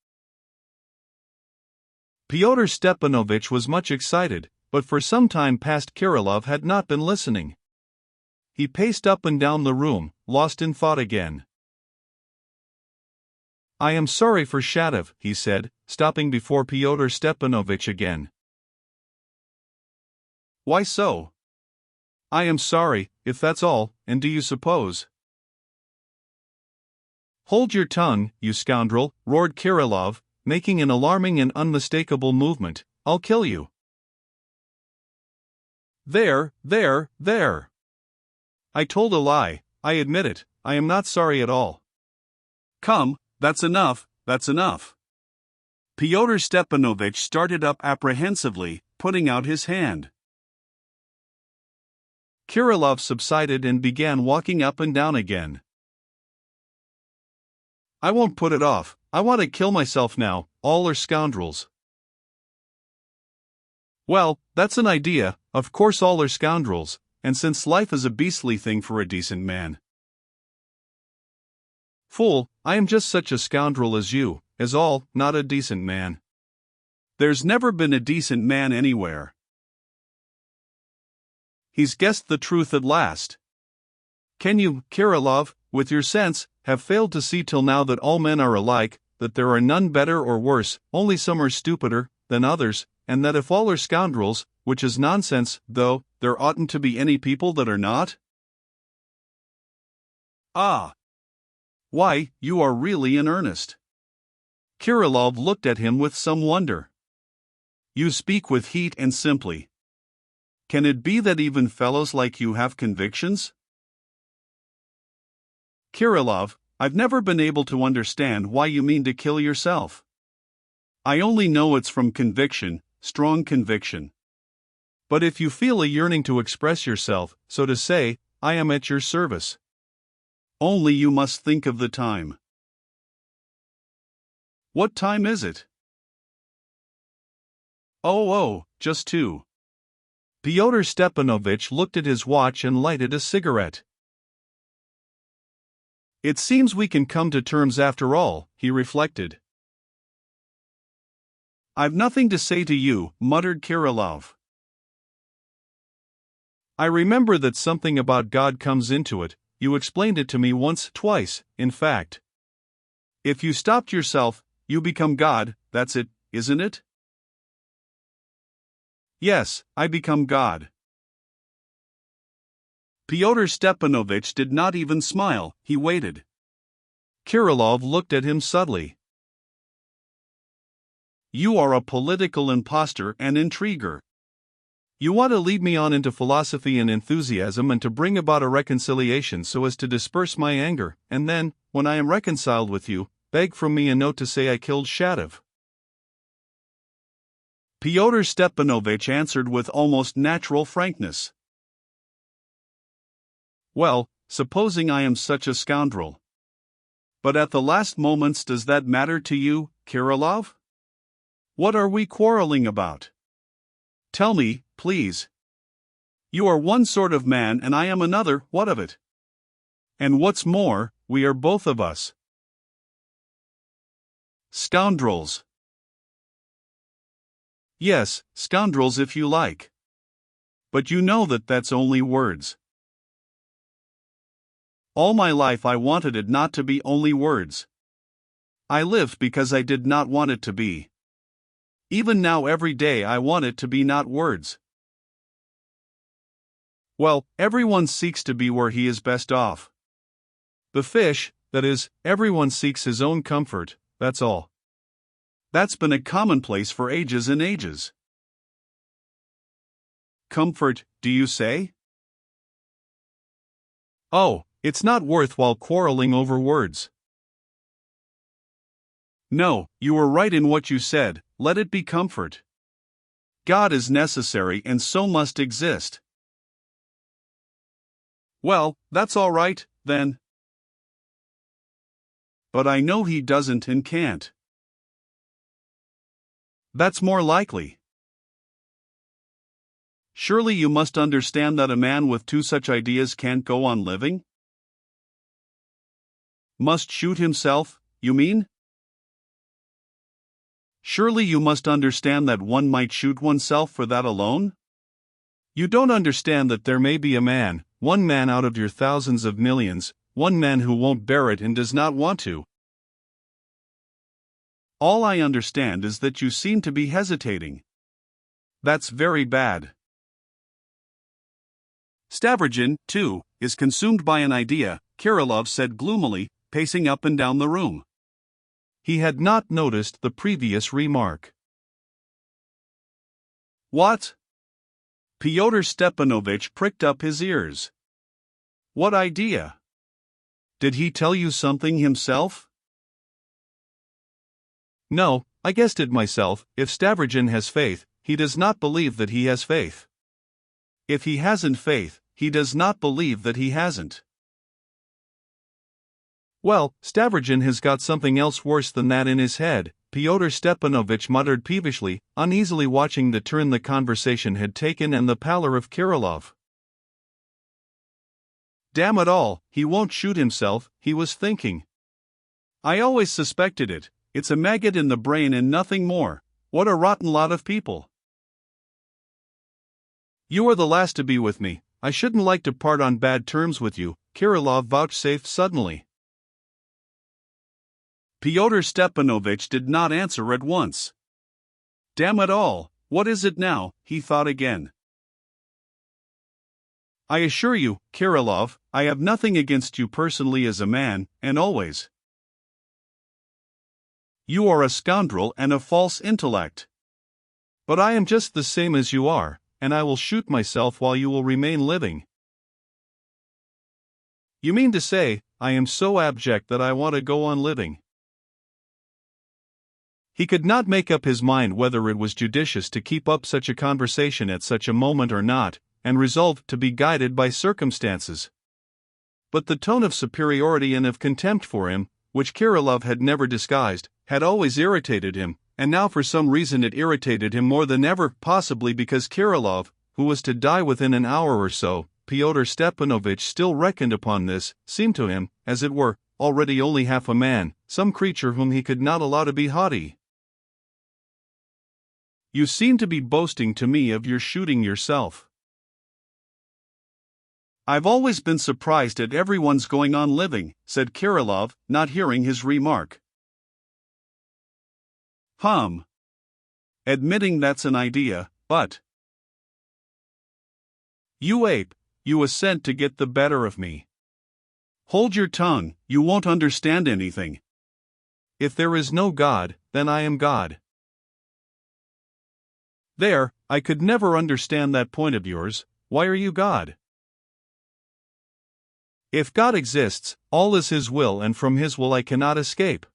Speaker 1: Pyotr Stepanovich was much excited, but for some time past Kirillov had not been listening. He paced up and down the room, lost in thought again. "I am sorry for Shatov," he said, stopping before Pyotr Stepanovich again. "Why so?" "I am sorry, if that's all, and do you suppose—" "Hold your tongue, you scoundrel," roared Kirillov, making an alarming and unmistakable movement. "I'll kill you." There. I told a lie, I admit it, I am not sorry at all." "Come, that's enough. Pyotr Stepanovich started up apprehensively, putting out his hand. Kirillov subsided and began walking up and down again. "I won't put it off, I want to kill myself now, all are scoundrels." "Well, that's an idea, of course all are scoundrels, and since life is a beastly thing for a decent man." "Fool, I am just such a scoundrel as you, as all, not a decent man." "There's never been a decent man anywhere." "He's guessed the truth at last. Can you, Kirillov, with your sense, have failed to see till now that all men are alike, that there are none better or worse, only some are stupider than others, and that if all are scoundrels, which is nonsense, though, there oughtn't to be any people that are not?" "Ah! Why, you are really in earnest." Kirillov looked at him with some wonder. "You speak with heat and simply. Can it be that even fellows like you have convictions?" "Kirillov, I've never been able to understand why you mean to kill yourself. I only know it's from conviction, strong conviction. But if you feel a yearning to express yourself, so to say, I am at your service. Only you must think of the time." "What time is it?" Oh, just 2. Pyotr Stepanovich looked at his watch and lighted a cigarette. "It seems we can come to terms after all," he reflected. "I've nothing to say to you," muttered Kirillov. "I remember that something about God comes into it, you explained it to me once, twice, in fact. If you stopped yourself, you become God, that's it, isn't it?" "Yes, I become God." Pyotr Stepanovich did not even smile, he waited. Kirillov looked at him subtly. "You are a political impostor and intriguer. You want to lead me on into philosophy and enthusiasm and to bring about a reconciliation so as to disperse my anger, and then, when I am reconciled with you, beg from me a note to say I killed Shatov." Pyotr Stepanovich answered with almost natural frankness. "Well, supposing I am such a scoundrel. But at the last moments, does that matter to you, Kirillov? What are we quarreling about? Tell me, please. You are one sort of man and I am another, what of it? And what's more, we are both of us scoundrels." "Yes, scoundrels if you like. But you know that that's only words. All my life I wanted it not to be only words. I lived because I did not want it to be. Even now every day I want it to be not words." "Well, everyone seeks to be where he is best off. The fish, that is, everyone seeks his own comfort, that's all. That's been a commonplace for ages and ages." "Comfort, do you say?" "Oh, it's not worthwhile quarreling over words." "No, you were right in what you said, let it be comfort. God is necessary and so must exist." "Well, that's all right, then." "But I know he doesn't and can't." "That's more likely. Surely you must understand that a man with two such ideas can't go on living?" Must shoot himself, you mean? Surely you must understand that one might shoot oneself for that alone? You don't understand that there may be a man, one man out of your thousands of millions, one man who won't bear it and does not want to. All I understand is that you seem to be hesitating. That's very bad. Stavrogin, too, is consumed by an idea, Kirillov said gloomily, pacing up and down the room. He had not noticed the previous remark. What? Fyodor Stepanovich pricked up his ears. What idea? Did he tell you something himself? No, I guessed it myself. If Stavrogin has faith, he does not believe that he has faith. If he hasn't faith, he does not believe that he hasn't. Well, Stavrogin has got something else worse than that in his head, Fyodor Stepanovich muttered peevishly, uneasily watching the turn the conversation had taken and the pallor of Kirillov. Damn it all, he won't shoot himself, he was thinking. I always suspected it, it's a maggot in the brain and nothing more. What a rotten lot of people. You are the last to be with me. I shouldn't like to part on bad terms with you, Kirillov vouchsafed suddenly. Fyodor Stepanovich did not answer at once. Damn it all, what is it now, he thought again. I assure you, Kirillov, I have nothing against you personally as a man, and always. You are a scoundrel and a false intellect. But I am just the same as you are, and I will shoot myself while you will remain living. You mean to say, I am so abject that I want to go on living? He could not make up his mind whether it was judicious to keep up such a conversation at such a moment or not, and resolved to be guided by circumstances. But the tone of superiority and of contempt for him, which Kirillov had never disguised, had always irritated him, and now for some reason it irritated him more than ever, possibly because Kirillov, who was to die within an hour or so, Fyodor Stepanovich still reckoned upon this, seemed to him, as it were, already only half a man, some creature whom he could not allow to be haughty. You seem to be boasting to me of your shooting yourself. I've always been surprised at everyone's going on living, said Kirillov, not hearing his remark. Admitting that's an idea, but... You ape, you assent to get the better of me. Hold your tongue, you won't understand anything. If there is no God, then I am God. There, I could never understand that point of yours. Why are you God? If God exists, all is His will, and from His will I cannot escape.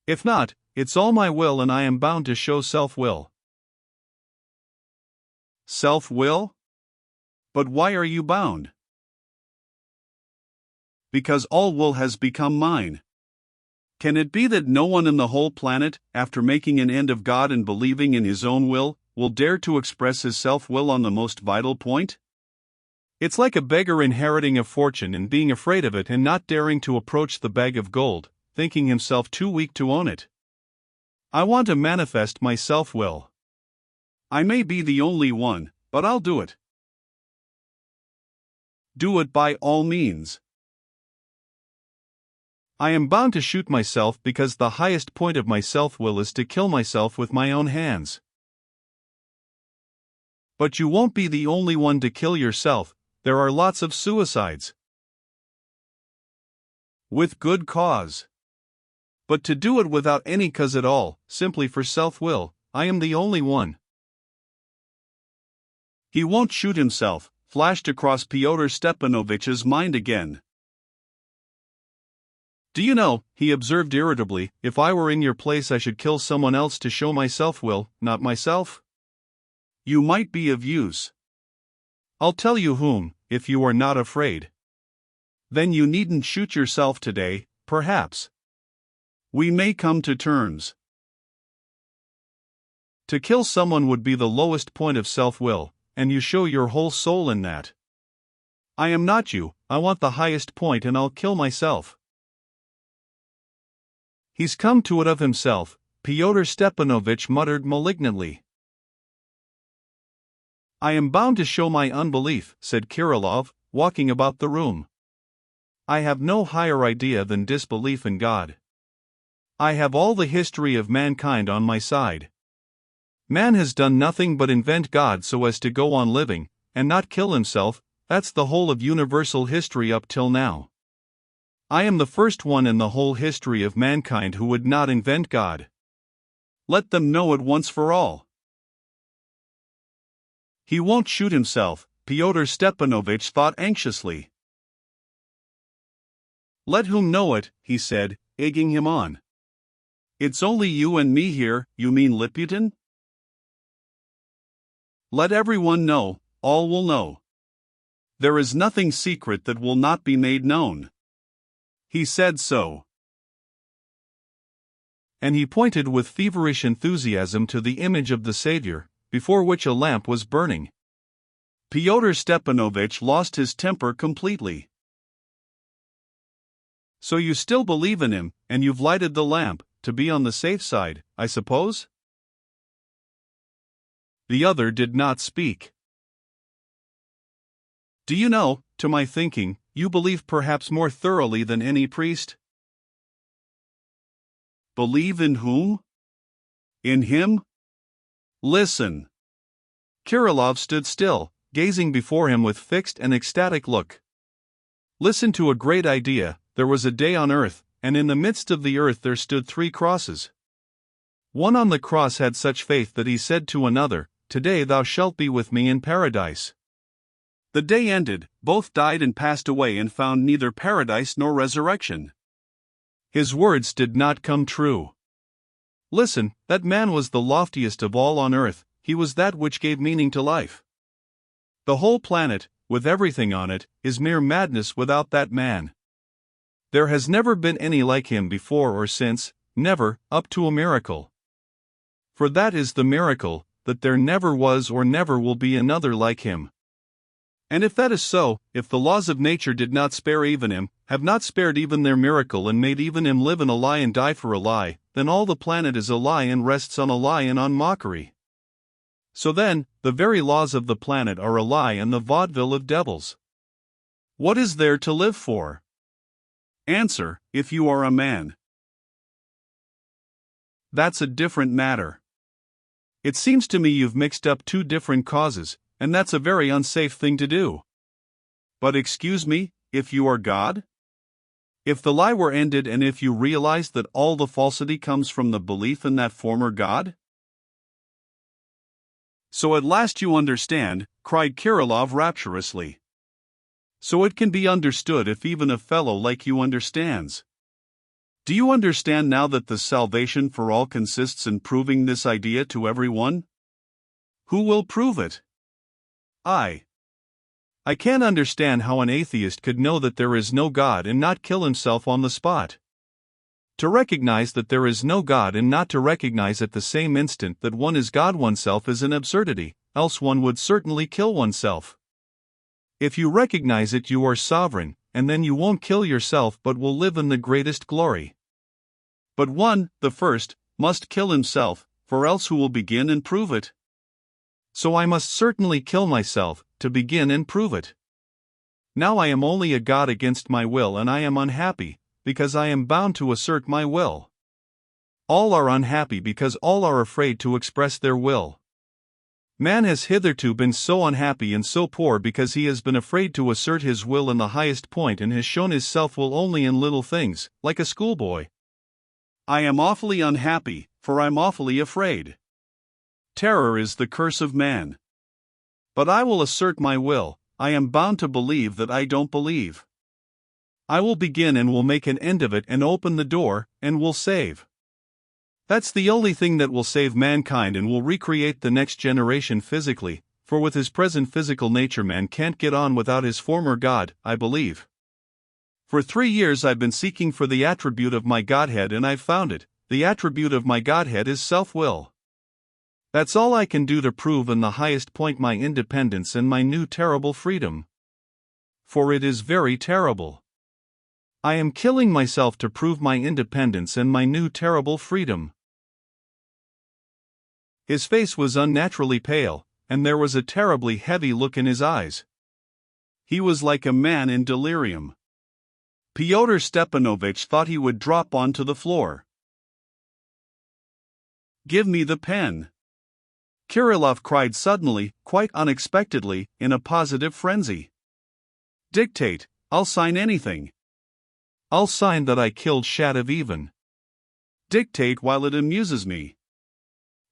Speaker 1: If not, it's all my will and I am bound to show self-will. Self-will? But why are you bound? Because all will has become mine. Can it be that no one in the whole planet, after making an end of God and believing in his own will dare to express his self-will on the most vital point? It's like a beggar inheriting a fortune and being afraid of it and not daring to approach the bag of gold, thinking himself too weak to own it. I want to manifest my self-will. I may be the only one, but I'll do it. Do it by all means. I am bound to shoot myself because the highest point of my self-will is to kill myself with my own hands. But you won't be the only one to kill yourself, there are lots of suicides. With good cause. But to do it without any cause at all, simply for self-will, I am the only one. He won't shoot himself, flashed across Fyodor Stepanovich's mind again. Do you know, he observed irritably, if I were in your place I should kill someone else to show my self-will, not myself? You might be of use. I'll tell you whom, if you are not afraid. Then you needn't shoot yourself today, perhaps. We may come to terms. To kill someone would be the lowest point of self-will, and you show your whole soul in that. I am not you, I want the highest point and I'll kill myself. He's come to it of himself, Pyotr Stepanovich muttered malignantly. I am bound to show my unbelief, said Kirillov, walking about the room. I have no higher idea than disbelief in God. I have all the history of mankind on my side. Man has done nothing but invent God so as to go on living, and not kill himself. That's the whole of universal history up till now. I am the first one in the whole history of mankind who would not invent God. Let them know it once for all. He won't shoot himself, Pyotr Stepanovich thought anxiously. Let whom know it, he said, egging him on. It's only you and me here, you mean Liputin? Let everyone know, all will know. There is nothing secret that will not be made known. He said so. And he pointed with feverish enthusiasm to the image of the Savior, before which a lamp was burning. Pyotr Stepanovich lost his temper completely. So you still believe in him, and you've lighted the lamp, to be on the safe side, I suppose? The other did not speak. Do you know, to my thinking, you believe perhaps more thoroughly than any priest? Believe in whom? In him? Listen. Kirillov stood still, gazing before him with fixed and ecstatic look. Listen to a great idea. There was a day on earth, and in the midst of the earth there stood 3 crosses. One on the cross had such faith that he said to another, Today thou shalt be with me in paradise. The day ended, both died and passed away and found neither paradise nor resurrection. His words did not come true. Listen, that man was the loftiest of all on earth, he was that which gave meaning to life. The whole planet, with everything on it, is mere madness without that man. There has never been any like him before or since, never, up to a miracle. For that is the miracle, that there never was or never will be another like him. And if that is so, if the laws of nature did not spare even him, have not spared even their miracle and made even him live in a lie and die for a lie, then all the planet is a lie and rests on a lie and on mockery. So then, the very laws of the planet are a lie and the vaudeville of devils. What is there to live for? Answer, if you are a man. That's a different matter. It seems to me you've mixed up 2 different causes, and that's a very unsafe thing to do. But excuse me, if you are God? If the lie were ended and if you realized that all the falsity comes from the belief in that former God? So at last you understand, cried Kirillov rapturously. So it can be understood if even a fellow like you understands. Do you understand now that the salvation for all consists in proving this idea to everyone? Who will prove it? I can't understand how an atheist could know that there is no God and not kill himself on the spot. To recognize that there is no God and not to recognize at the same instant that one is God oneself is an absurdity, else one would certainly kill oneself. If you recognize it, you are sovereign, and then you won't kill yourself but will live in the greatest glory. But one, the first, must kill himself, for else who will begin and prove it? So I must certainly kill myself, to begin and prove it. Now I am only a God against my will and I am unhappy, because I am bound to assert my will. All are unhappy because all are afraid to express their will. Man has hitherto been so unhappy and so poor because he has been afraid to assert his will in the highest point and has shown his self-will only in little things, like a schoolboy. I am awfully unhappy, for I'm awfully afraid. Terror is the curse of man. But I will assert my will, I am bound to believe that I don't believe. I will begin and will make an end of it and open the door, and will save. That's the only thing that will save mankind and will recreate the next generation physically, for with his present physical nature man can't get on without his former God, I believe. For 3 years I've been seeking for the attribute of my Godhead and I've found it. The attribute of my Godhead is self-will. That's all I can do to prove in the highest point my independence and my new terrible freedom. For it is very terrible. I am killing myself to prove my independence and my new terrible freedom. His face was unnaturally pale, and there was a terribly heavy look in his eyes. He was like a man in delirium. Fyodor Stepanovich thought he would drop onto the floor. "Give me the pen!" Kirillov cried suddenly, quite unexpectedly, in a positive frenzy. "Dictate, I'll sign anything. I'll sign that I killed Shadov even. Dictate while it amuses me.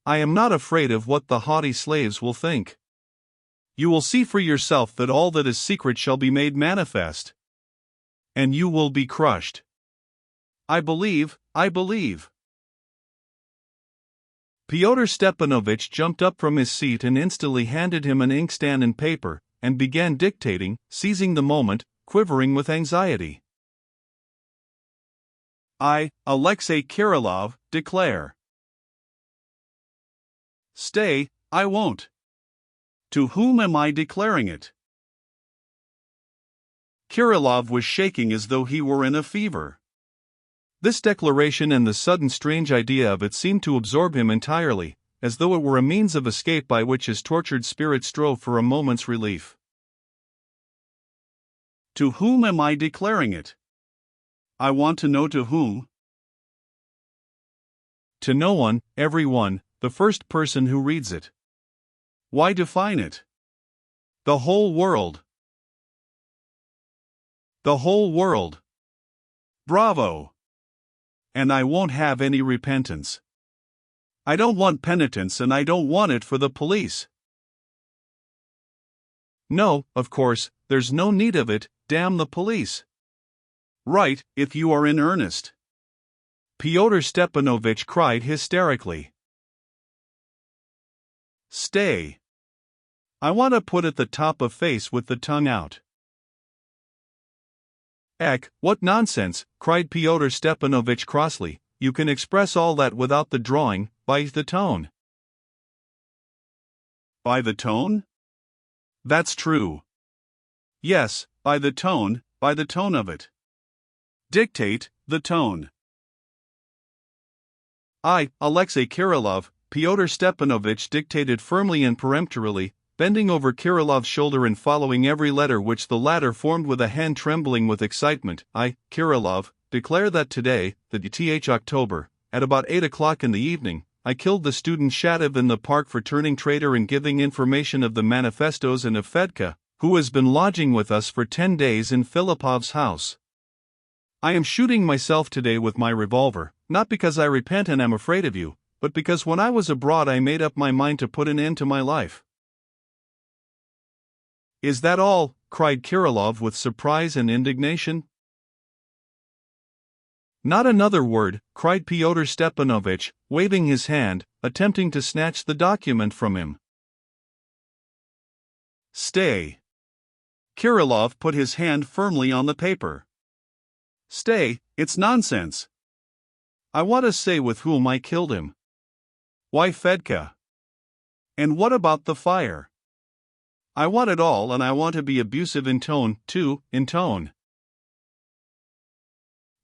Speaker 1: I am not afraid of what the haughty slaves will think. You will see for yourself that all that is secret shall be made manifest. And you will be crushed. I believe, I believe." Fyodor Stepanovich jumped up from his seat and instantly handed him an inkstand and paper, and began dictating, seizing the moment, quivering with anxiety. "I, Alexei Kirillov, declare." "Stay, I won't. To whom am I declaring it?" Kirillov was shaking as though he were in a fever. This declaration and the sudden strange idea of it seemed to absorb him entirely, as though it were a means of escape by which his tortured spirit strove for a moment's relief. "To whom am I declaring it? I want to know to whom." "To no one, every one, the first person who reads it." "Why define it?" "The whole world." "The whole world." "Bravo! And I won't have any repentance. I don't want penitence, and I don't want it for the police." "No, of course, there's no need of it, damn the police." "Right, if you are in earnest," Fyodor Stepanovich cried hysterically. "Stay. I want to put at the top a face with the tongue out." "Ek, what nonsense," cried Fyodor Stepanovich crossly. "You can express all that without the drawing, by the tone." "By the tone?" "That's true." "Yes, by the tone of it." "Dictate the tone." "I, Alexei Kirillov," Fyodor Stepanovich dictated firmly and peremptorily, bending over Kirillov's shoulder and following every letter which the latter formed with a hand trembling with excitement. "I, Kirillov, declare that today, the 10th October, at about 8 o'clock in the evening, I killed the student Shadov in the park for turning traitor and giving information of the manifestos and of Fedka, who has been lodging with us for 10 days in Filipov's house. I am shooting myself today with my revolver, not because I repent and am afraid of you, but because when I was abroad I made up my mind to put an end to my life." "Is that all?" cried Kirillov with surprise and indignation. "Not another word," cried Fyodor Stepanovich, waving his hand, attempting to snatch the document from him. "Stay." Kirillov put his hand firmly on the paper. "Stay, it's nonsense. I want to say with whom I killed him." "Why Fedka?" "And what about the fire?" "I want it all, and I want to be abusive in tone, too, in tone."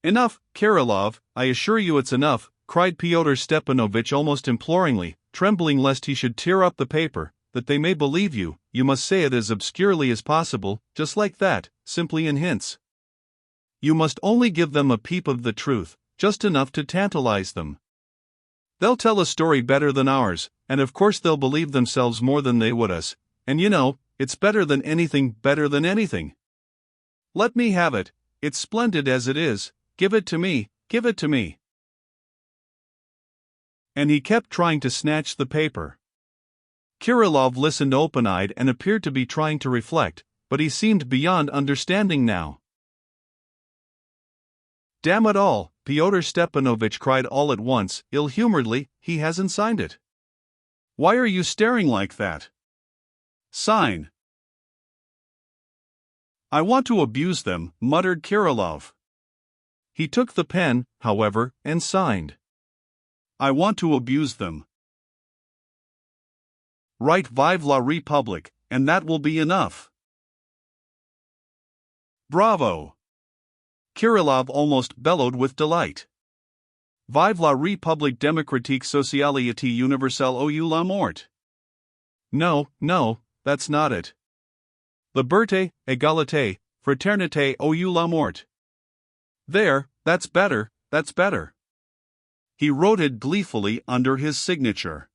Speaker 1: "Enough, Kirillov, I assure you it's enough," cried Fyodor Stepanovich almost imploringly, trembling lest he should tear up the paper. "That they may believe you, you must say it as obscurely as possible, just like that, simply in hints. You must only give them a peep of the truth, just enough to tantalize them. They'll tell a story better than ours, and of course they'll believe themselves more than they would us, and you know, it's better than anything, better than anything. Let me have it, it's splendid as it is, give it to me, give it to me." And he kept trying to snatch the paper. Kirillov listened open-eyed and appeared to be trying to reflect, but he seemed beyond understanding now. "Damn it all," Fyodor Stepanovich cried all at once, ill-humoredly, "he hasn't signed it. Why are you staring like that? Sign." "I want to abuse them," muttered Kirillov. He took the pen, however, and signed. "I want to abuse them. Write Vive la République, and that will be enough." "Bravo! Kirillov almost bellowed with delight. Vive la République démocratique socialité universelle ou la mort. No, that's not it. Liberté, égalité, fraternité ou la mort. There, that's better. He wrote it gleefully under his signature.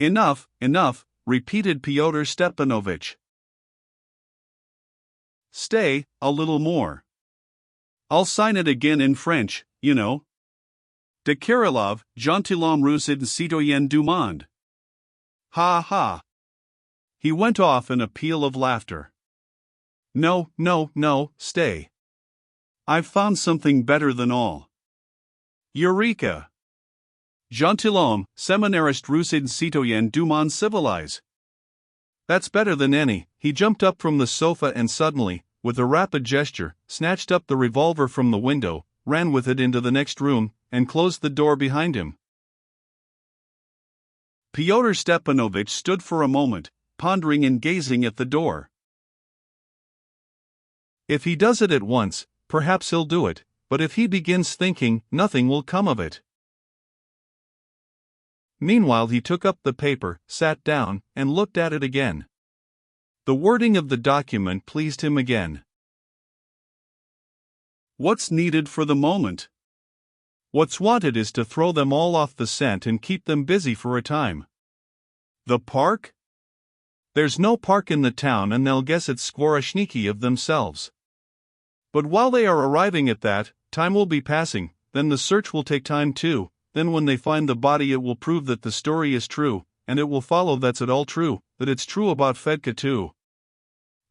Speaker 1: Enough, repeated Pyotr Stepanovich. Stay, a little more. I'll sign it again in French, you know. De Kirillov, gentilhomme russid citoyen du monde. Ha ha. He went off in a peal of laughter. No, stay. I've found something better than all. Eureka! Gentilhomme, seminarist russid citoyen du monde civilise. That's better than any. He jumped up from the sofa and suddenly, with a rapid gesture, snatched up the revolver from the window, ran with it into the next room, and closed the door behind him. Pyotr Stepanovich stood for a moment, pondering and gazing at the door. If he does it at once, perhaps he'll do it, but if he begins thinking, nothing will come of it. Meanwhile he took up the paper, sat down, and looked at it again. The wording of the document pleased him again. What's needed for the moment? What's wanted is to throw them all off the scent and keep them busy for a time. The park? There's no park in the town and they'll guess it's Skvoreshniki of themselves. But while they are arriving at that, time will be passing, then the search will take time too, then when they find the body it will prove that the story is true, and it will follow that's it all true, that it's true about Fedka too.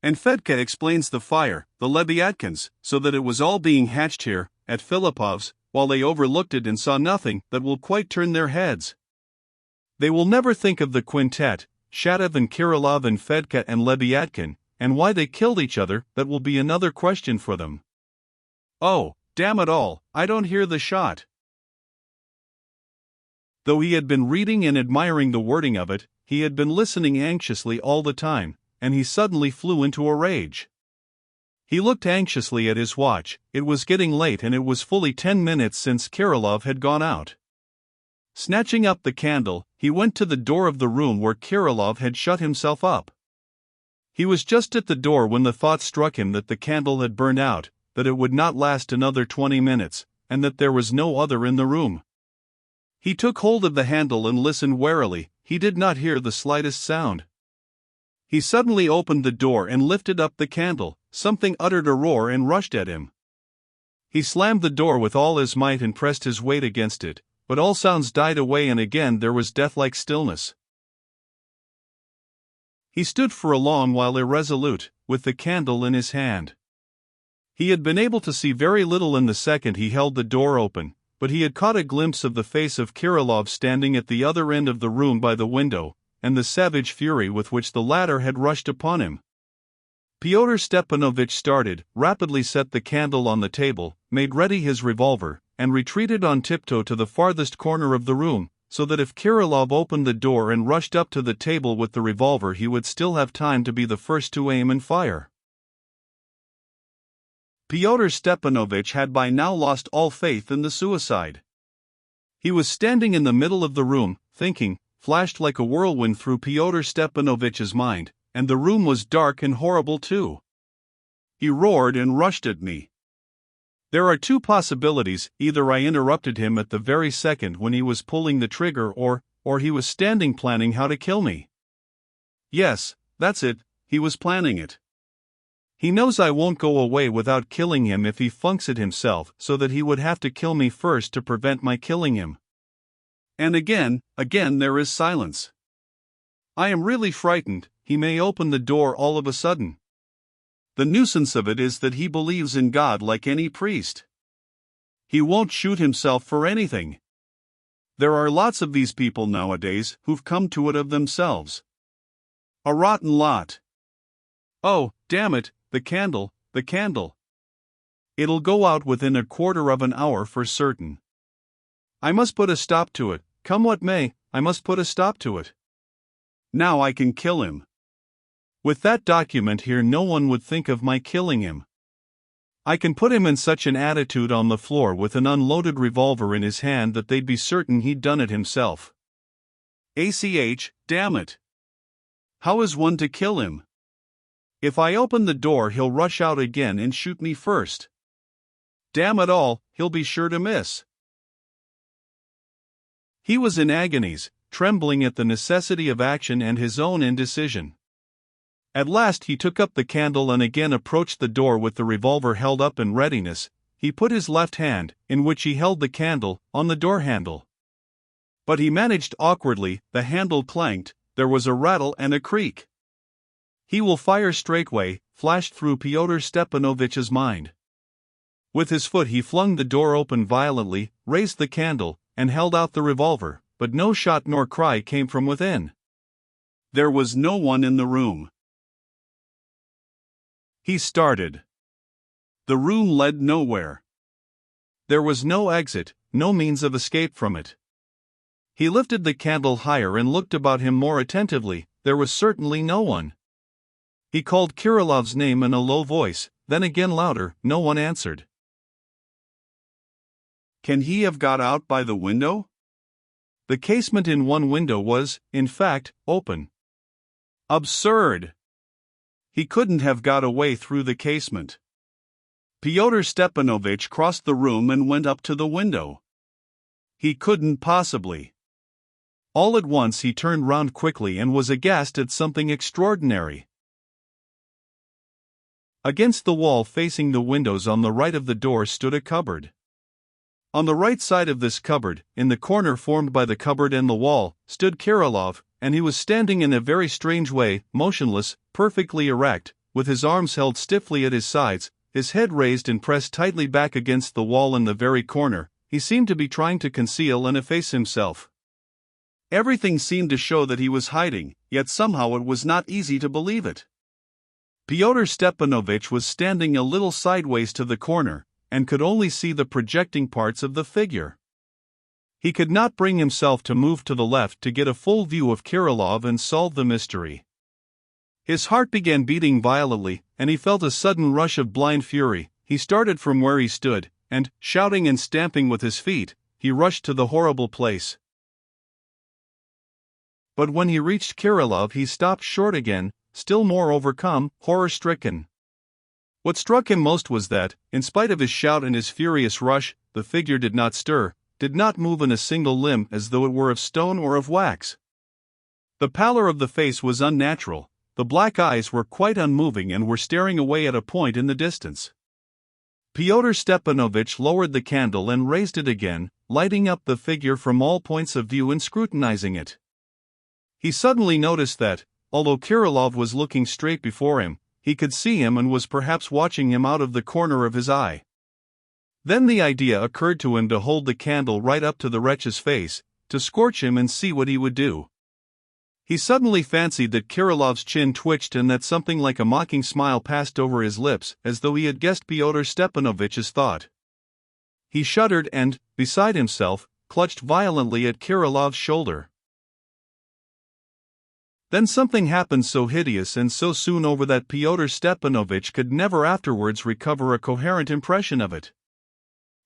Speaker 1: And Fedka explains the fire, the Lebyatkins, so that it was all being hatched here, at Filipov's, while they overlooked it and saw nothing, that will quite turn their heads. They will never think of the quintet, Shatov and Kirillov and Fedka and Lebyatkin, and why they killed each other. That will be another question for them. Oh, damn it all, I don't hear the shot. Though he had been reading and admiring the wording of it, he had been listening anxiously all the time, and he suddenly flew into a rage. He looked anxiously at his watch. It was getting late and it was fully 10 minutes since Kirillov had gone out. Snatching up the candle, he went to the door of the room where Kirillov had shut himself up. He was just at the door when the thought struck him that the candle had burned out, that it would not last another 20 minutes, and that there was no other in the room. He took hold of the handle and listened warily. He did not hear the slightest sound. He suddenly opened the door and lifted up the candle. Something uttered a roar and rushed at him. He slammed the door with all his might and pressed his weight against it, but all sounds died away and again there was death-like stillness. He stood for a long while irresolute, with the candle in his hand. He had been able to see very little in the second he held the door open, but he had caught a glimpse of the face of Kirillov standing at the other end of the room by the window, and the savage fury with which the latter had rushed upon him. Pyotr Stepanovich started, rapidly set the candle on the table, made ready his revolver, and retreated on tiptoe to the farthest corner of the room, so that if Kirillov opened the door and rushed up to the table with the revolver he would still have time to be the first to aim and fire. Pyotr Stepanovich had by now lost all faith in the suicide. He was standing in the middle of the room, thinking, flashed like a whirlwind through Pyotr Stepanovich's mind, and the room was dark and horrible too. He roared and rushed at me. There are two possibilities: either I interrupted him at the very second when he was pulling the trigger, or he was standing planning how to kill me. Yes, that's it, he was planning it. He knows I won't go away without killing him if he funks it himself, so that he would have to kill me first to prevent my killing him. And again there is silence. I am really frightened. He may open the door all of a sudden. The nuisance of it is that he believes in God like any priest. He won't shoot himself for anything. There are lots of these people nowadays who've come to it of themselves. A rotten lot. Oh, damn it, the candle. It'll go out within a quarter of an hour for certain. I must put a stop to it, come what may, I must put a stop to it. Now I can kill him. With that document here no one would think of my killing him. I can put him in such an attitude on the floor with an unloaded revolver in his hand that they'd be certain he'd done it himself. Damn it. How is one to kill him? If I open the door, he'll rush out again and shoot me first. Damn it all, he'll be sure to miss. He was in agonies, trembling at the necessity of action and his own indecision. At last he took up the candle and again approached the door with the revolver held up in readiness. He put his left hand, in which he held the candle, on the door handle. But he managed awkwardly, the handle clanked, there was a rattle and a creak. He will fire straightway, flashed through Fyodor Stepanovitch's mind. With his foot he flung the door open violently, raised the candle, and held out the revolver, but no shot nor cry came from within. There was no one in the room. He started. The room led nowhere. There was no exit, no means of escape from it. He lifted the candle higher and looked about him more attentively. There was certainly no one. He called Kirilov's name in a low voice, then again louder. No one answered. Can he have got out by the window? The casement in one window was, in fact, open. Absurd! He couldn't have got away through the casement. Fyodor Stepanovitch crossed the room and went up to the window. He couldn't possibly. All at once he turned round quickly and was aghast at something extraordinary. Against the wall facing the windows on the right of the door stood a cupboard. On the right side of this cupboard, in the corner formed by the cupboard and the wall, stood Kirilov, and he was standing in a very strange way, motionless, perfectly erect, with his arms held stiffly at his sides, his head raised and pressed tightly back against the wall in the very corner. He seemed to be trying to conceal and efface himself. Everything seemed to show that he was hiding, yet somehow it was not easy to believe it. Fyodor Stepanovitch was standing a little sideways to the corner, and could only see the projecting parts of the figure. He could not bring himself to move to the left to get a full view of Kirilov and solve the mystery. His heart began beating violently, and he felt a sudden rush of blind fury. He started from where he stood, and, shouting and stamping with his feet, he rushed to the horrible place. But when he reached Kirilov he stopped short again, still more overcome, horror-stricken. What struck him most was that, in spite of his shout and his furious rush, the figure did not stir, did not move in a single limb as though it were of stone or of wax. The pallor of the face was unnatural, the black eyes were quite unmoving and were staring away at a point in the distance. Fyodor Stepanovitch lowered the candle and raised it again, lighting up the figure from all points of view and scrutinizing it. He suddenly noticed that, although Kirilov was looking straight before him, he could see him and was perhaps watching him out of the corner of his eye. Then the idea occurred to him to hold the candle right up to the wretch's face, to scorch him and see what he would do. He suddenly fancied that Kirilov's chin twitched and that something like a mocking smile passed over his lips, as though he had guessed Fyodor Stepanovitch's thought. He shuddered and, beside himself, clutched violently at Kirilov's shoulder. Then something happened so hideous and so soon over that Fyodor Stepanovitch could never afterwards recover a coherent impression of it.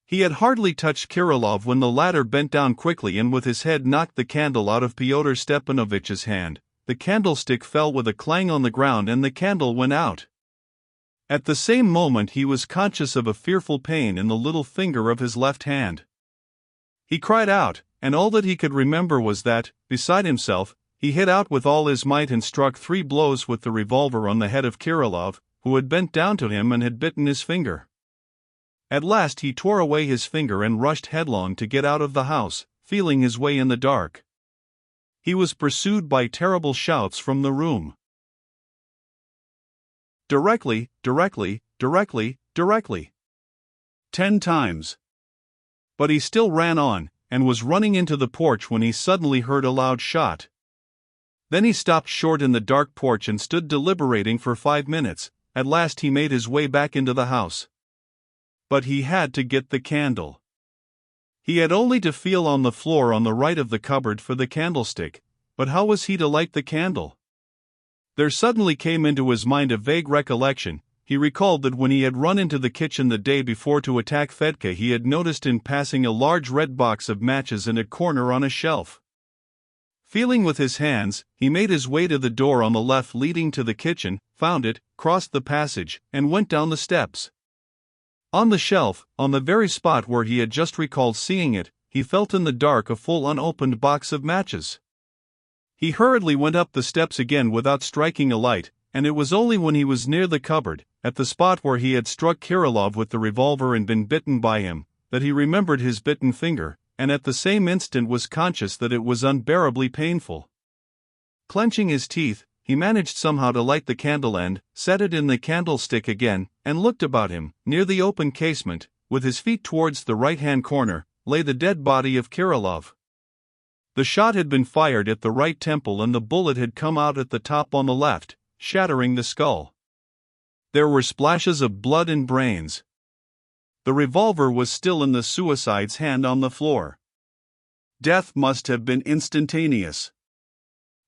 Speaker 1: He had hardly touched Kirilov when the latter bent down quickly and with his head knocked the candle out of Fyodor Stepanovitch's hand. The candlestick fell with a clang on the ground and the candle went out. At the same moment he was conscious of a fearful pain in the little finger of his left hand. He cried out, and all that he could remember was that, beside himself, he hit out with all his might and struck 3 blows with the revolver on the head of Kirilov, who had bent down to him and had bitten his finger. At last he tore away his finger and rushed headlong to get out of the house, feeling his way in the dark. He was pursued by terrible shouts from the room. Directly, directly, directly, directly. 10 times. But he still ran on, and was running into the porch when he suddenly heard a loud shot. Then he stopped short in the dark porch and stood deliberating for 5 minutes. At last he made his way back into the house. But he had to get the candle. He had only to feel on the floor on the right of the cupboard for the candlestick, but how was he to light the candle? There suddenly came into his mind a vague recollection. he recalled that when he had run into the kitchen the day before to attack Fedka, he had noticed in passing a large red box of matches in a corner on a shelf. Feeling with his hands, he made his way to the door on the left leading to the kitchen, found it, crossed the passage, and went down the steps. On the shelf, on the very spot where he had just recalled seeing it, he felt in the dark a full unopened box of matches. He hurriedly went up the steps again without striking a light, and it was only when he was near the cupboard, at the spot where he had struck Kirillov with the revolver and been bitten by him, that he remembered his bitten finger, and at the same instant was conscious that it was unbearably painful. Clenching his teeth, he managed somehow to light the candle end, set it in the candlestick again, and looked about him. Near the open casement, with his feet towards the right-hand corner, lay the dead body of Kirillov. The shot had been fired at the right temple and the bullet had come out at the top on the left, shattering the skull. There were splashes of blood and brains. The revolver was still in the suicide's hand on the floor. Death must have been instantaneous.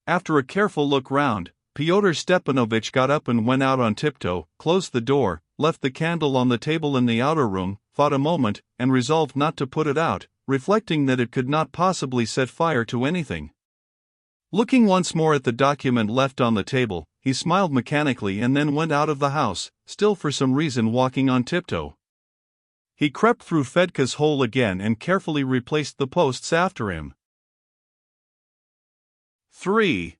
Speaker 1: After a careful look round, Fyodor Stepanovich got up and went out on tiptoe, closed the door, left the candle on the table in the outer room, thought a moment, and resolved not to put it out, reflecting that it could not possibly set fire to anything. Looking once more at the document left on the table, he smiled mechanically and then went out of the house, still for some reason walking on tiptoe. He crept through Fedka's hole again and carefully replaced the posts after him. 3.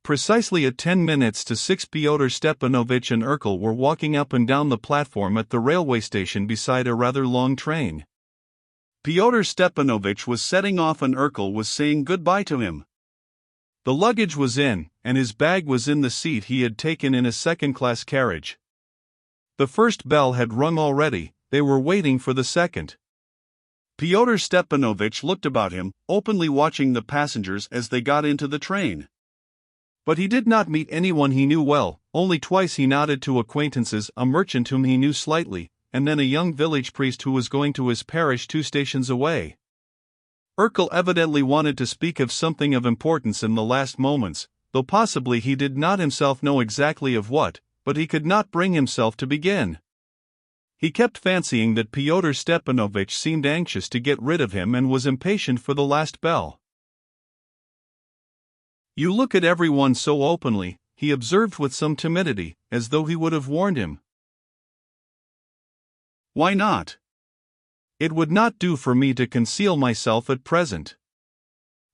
Speaker 1: Precisely at 10 minutes to 6 Fyodor Stepanovich and Urkel were walking up and down the platform at the railway station beside a rather long train. Fyodor Stepanovich was setting off and Urkel was saying goodbye to him. The luggage was in, and his bag was in the seat he had taken in a second-class carriage. The first bell had rung already, they were waiting for the second. Fyodor Stepanovich looked about him, openly watching the passengers as they got into the train. But he did not meet anyone he knew well, only twice he nodded to acquaintances, a merchant whom he knew slightly, and then a young village priest who was going to his parish 2 stations away. Urkel evidently wanted to speak of something of importance in the last moments, though possibly he did not himself know exactly of what, but he could not bring himself to begin. He kept fancying that Fyodor Stepanovich seemed anxious to get rid of him and was impatient for the last bell. "You look at everyone so openly," he observed with some timidity, as though he would have warned him. "Why not? It would not do for me to conceal myself at present.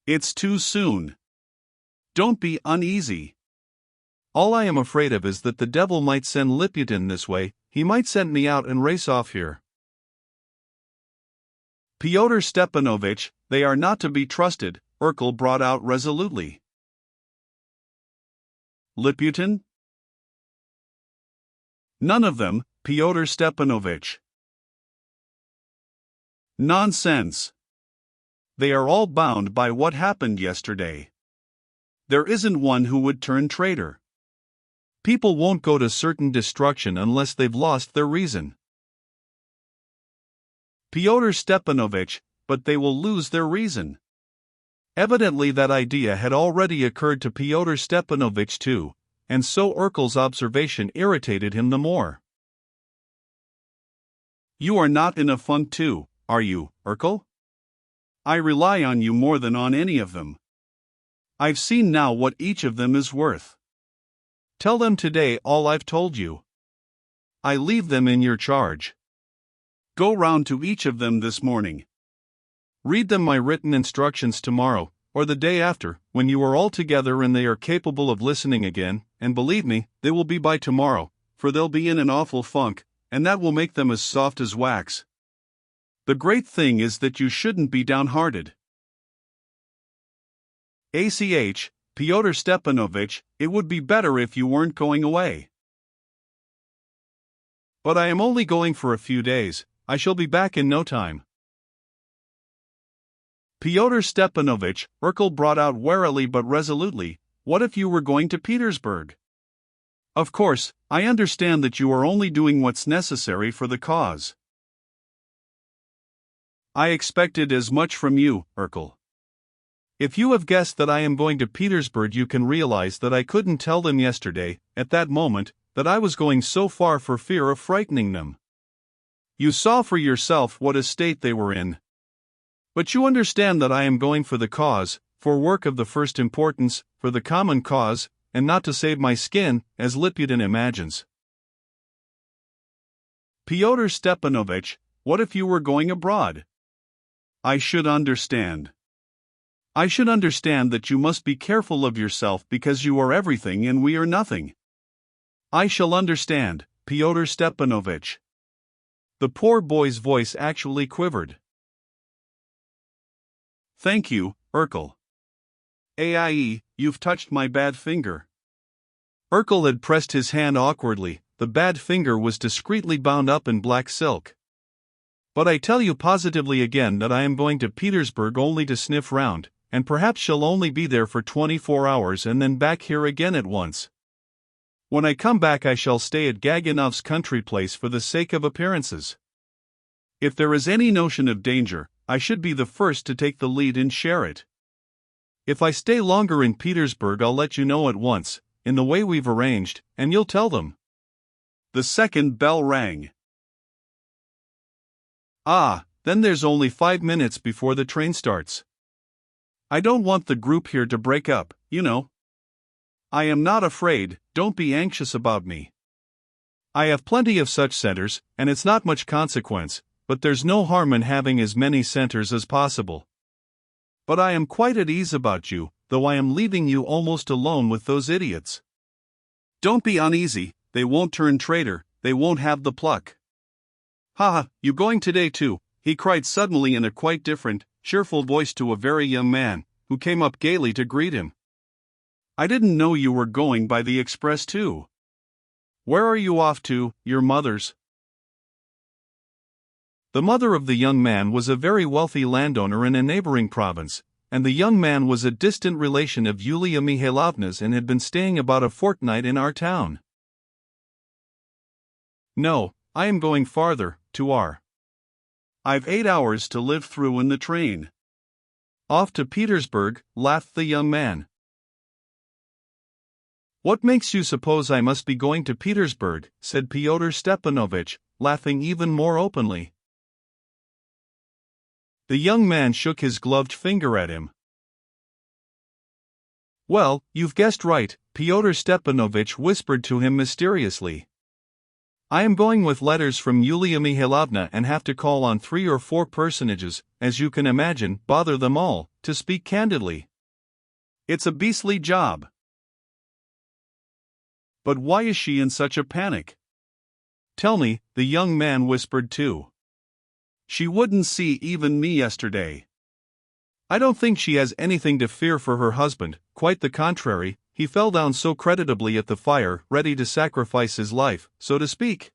Speaker 1: It's too soon. Don't be uneasy. All I am afraid of is that the devil might send Liputin this way, he might send me out and race off here." "Fyodor Stepanovich, they are not to be trusted," Urkel brought out resolutely. "Liputin? None of them, Fyodor Stepanovich. Nonsense. They are all bound by what happened yesterday. There isn't one who would turn traitor. People won't go to certain destruction unless they've lost their reason. Fyodor Stepanovich, but they will lose their reason." Evidently that idea had already occurred to Fyodor Stepanovich too, and so Urkel's observation irritated him the more. "You are not in a funk too, are you, Urkel? I rely on you more than on any of them. I've seen now what each of them is worth. Tell them today all I've told you. I leave them in your charge. Go round to each of them this morning. Read them my written instructions tomorrow, or the day after, when you are all together and they are capable of listening again, and believe me, they will be by tomorrow, for they'll be in an awful funk, and that will make them as soft as wax. The great thing is that you shouldn't be downhearted. ACH, Fyodor Stepanovich, it would be better if you weren't going away." "But I am only going for a few days, I shall be back in no time." "Fyodor Stepanovich," Urkel brought out warily but resolutely, "what if you were going to Petersburg? Of course, I understand that you are only doing what's necessary for the cause." "I expected as much from you, Urkel. If you have guessed that I am going to Petersburg, you can realize that I couldn't tell them yesterday, at that moment, that I was going so far for fear of frightening them. You saw for yourself what a state they were in. But you understand that I am going for the cause, for work of the first importance, for the common cause, and not to save my skin, as Liputin imagines. Fyodor Stepanovich, what if you were going abroad? I should understand. I should understand that you must be careful of yourself because you are everything and we are nothing. I shall understand, Fyodor Stepanovich. The poor boy's voice actually quivered. Thank you, Urkel. Aie, you've touched my bad finger. Urkel had pressed his hand awkwardly. The bad finger was discreetly bound up in black silk. But I tell you positively again that I am going to Petersburg only to sniff round, and perhaps shall only be there for 24 hours and then back here again at once. When I come back I shall stay at Gaganov's country place for the sake of appearances. If there is any notion of danger, I should be the first to take the lead and share it. If I stay longer in Petersburg I'll let you know at once, in the way we've arranged, and you'll tell them. The second bell rang. Then there's only 5 minutes before the train starts. I don't want the group here to break up, you know. I am not afraid, don't be anxious about me. I have plenty of such centers, and it's not much consequence, but there's no harm in having as many centers as possible. But I am quite at ease about you, though I am leaving you almost alone with those idiots. Don't be uneasy, they won't turn traitor, they won't have the pluck. You going today too? He cried suddenly in a quite different, cheerful voice to a very young man, who came up gaily to greet him. I didn't know you were going by the express too. Where are you off to, your mother's? The mother of the young man was a very wealthy landowner in a neighboring province, and the young man was a distant relation of Yulia Mihailovna's and had been staying about a fortnight in our town. No, I am going farther, to R. I've 8 hours to live through in the train. Off to Petersburg, laughed the young man. What makes you suppose I must be going to Petersburg? Said Fyodor Stepanovich, laughing even more openly. The young man shook his gloved finger at him. Well, you've guessed right, Fyodor Stepanovich whispered to him mysteriously. I am going with letters from Yulia Mihailovna and have to call on 3 or 4 personages, as you can imagine, bother them all, to speak candidly. It's a beastly job. But why is she in such a panic? Tell me, the young man whispered too. She wouldn't see even me yesterday. I don't think she has anything to fear for her husband, quite the contrary, he fell down so creditably at the fire, ready to sacrifice his life, so to speak.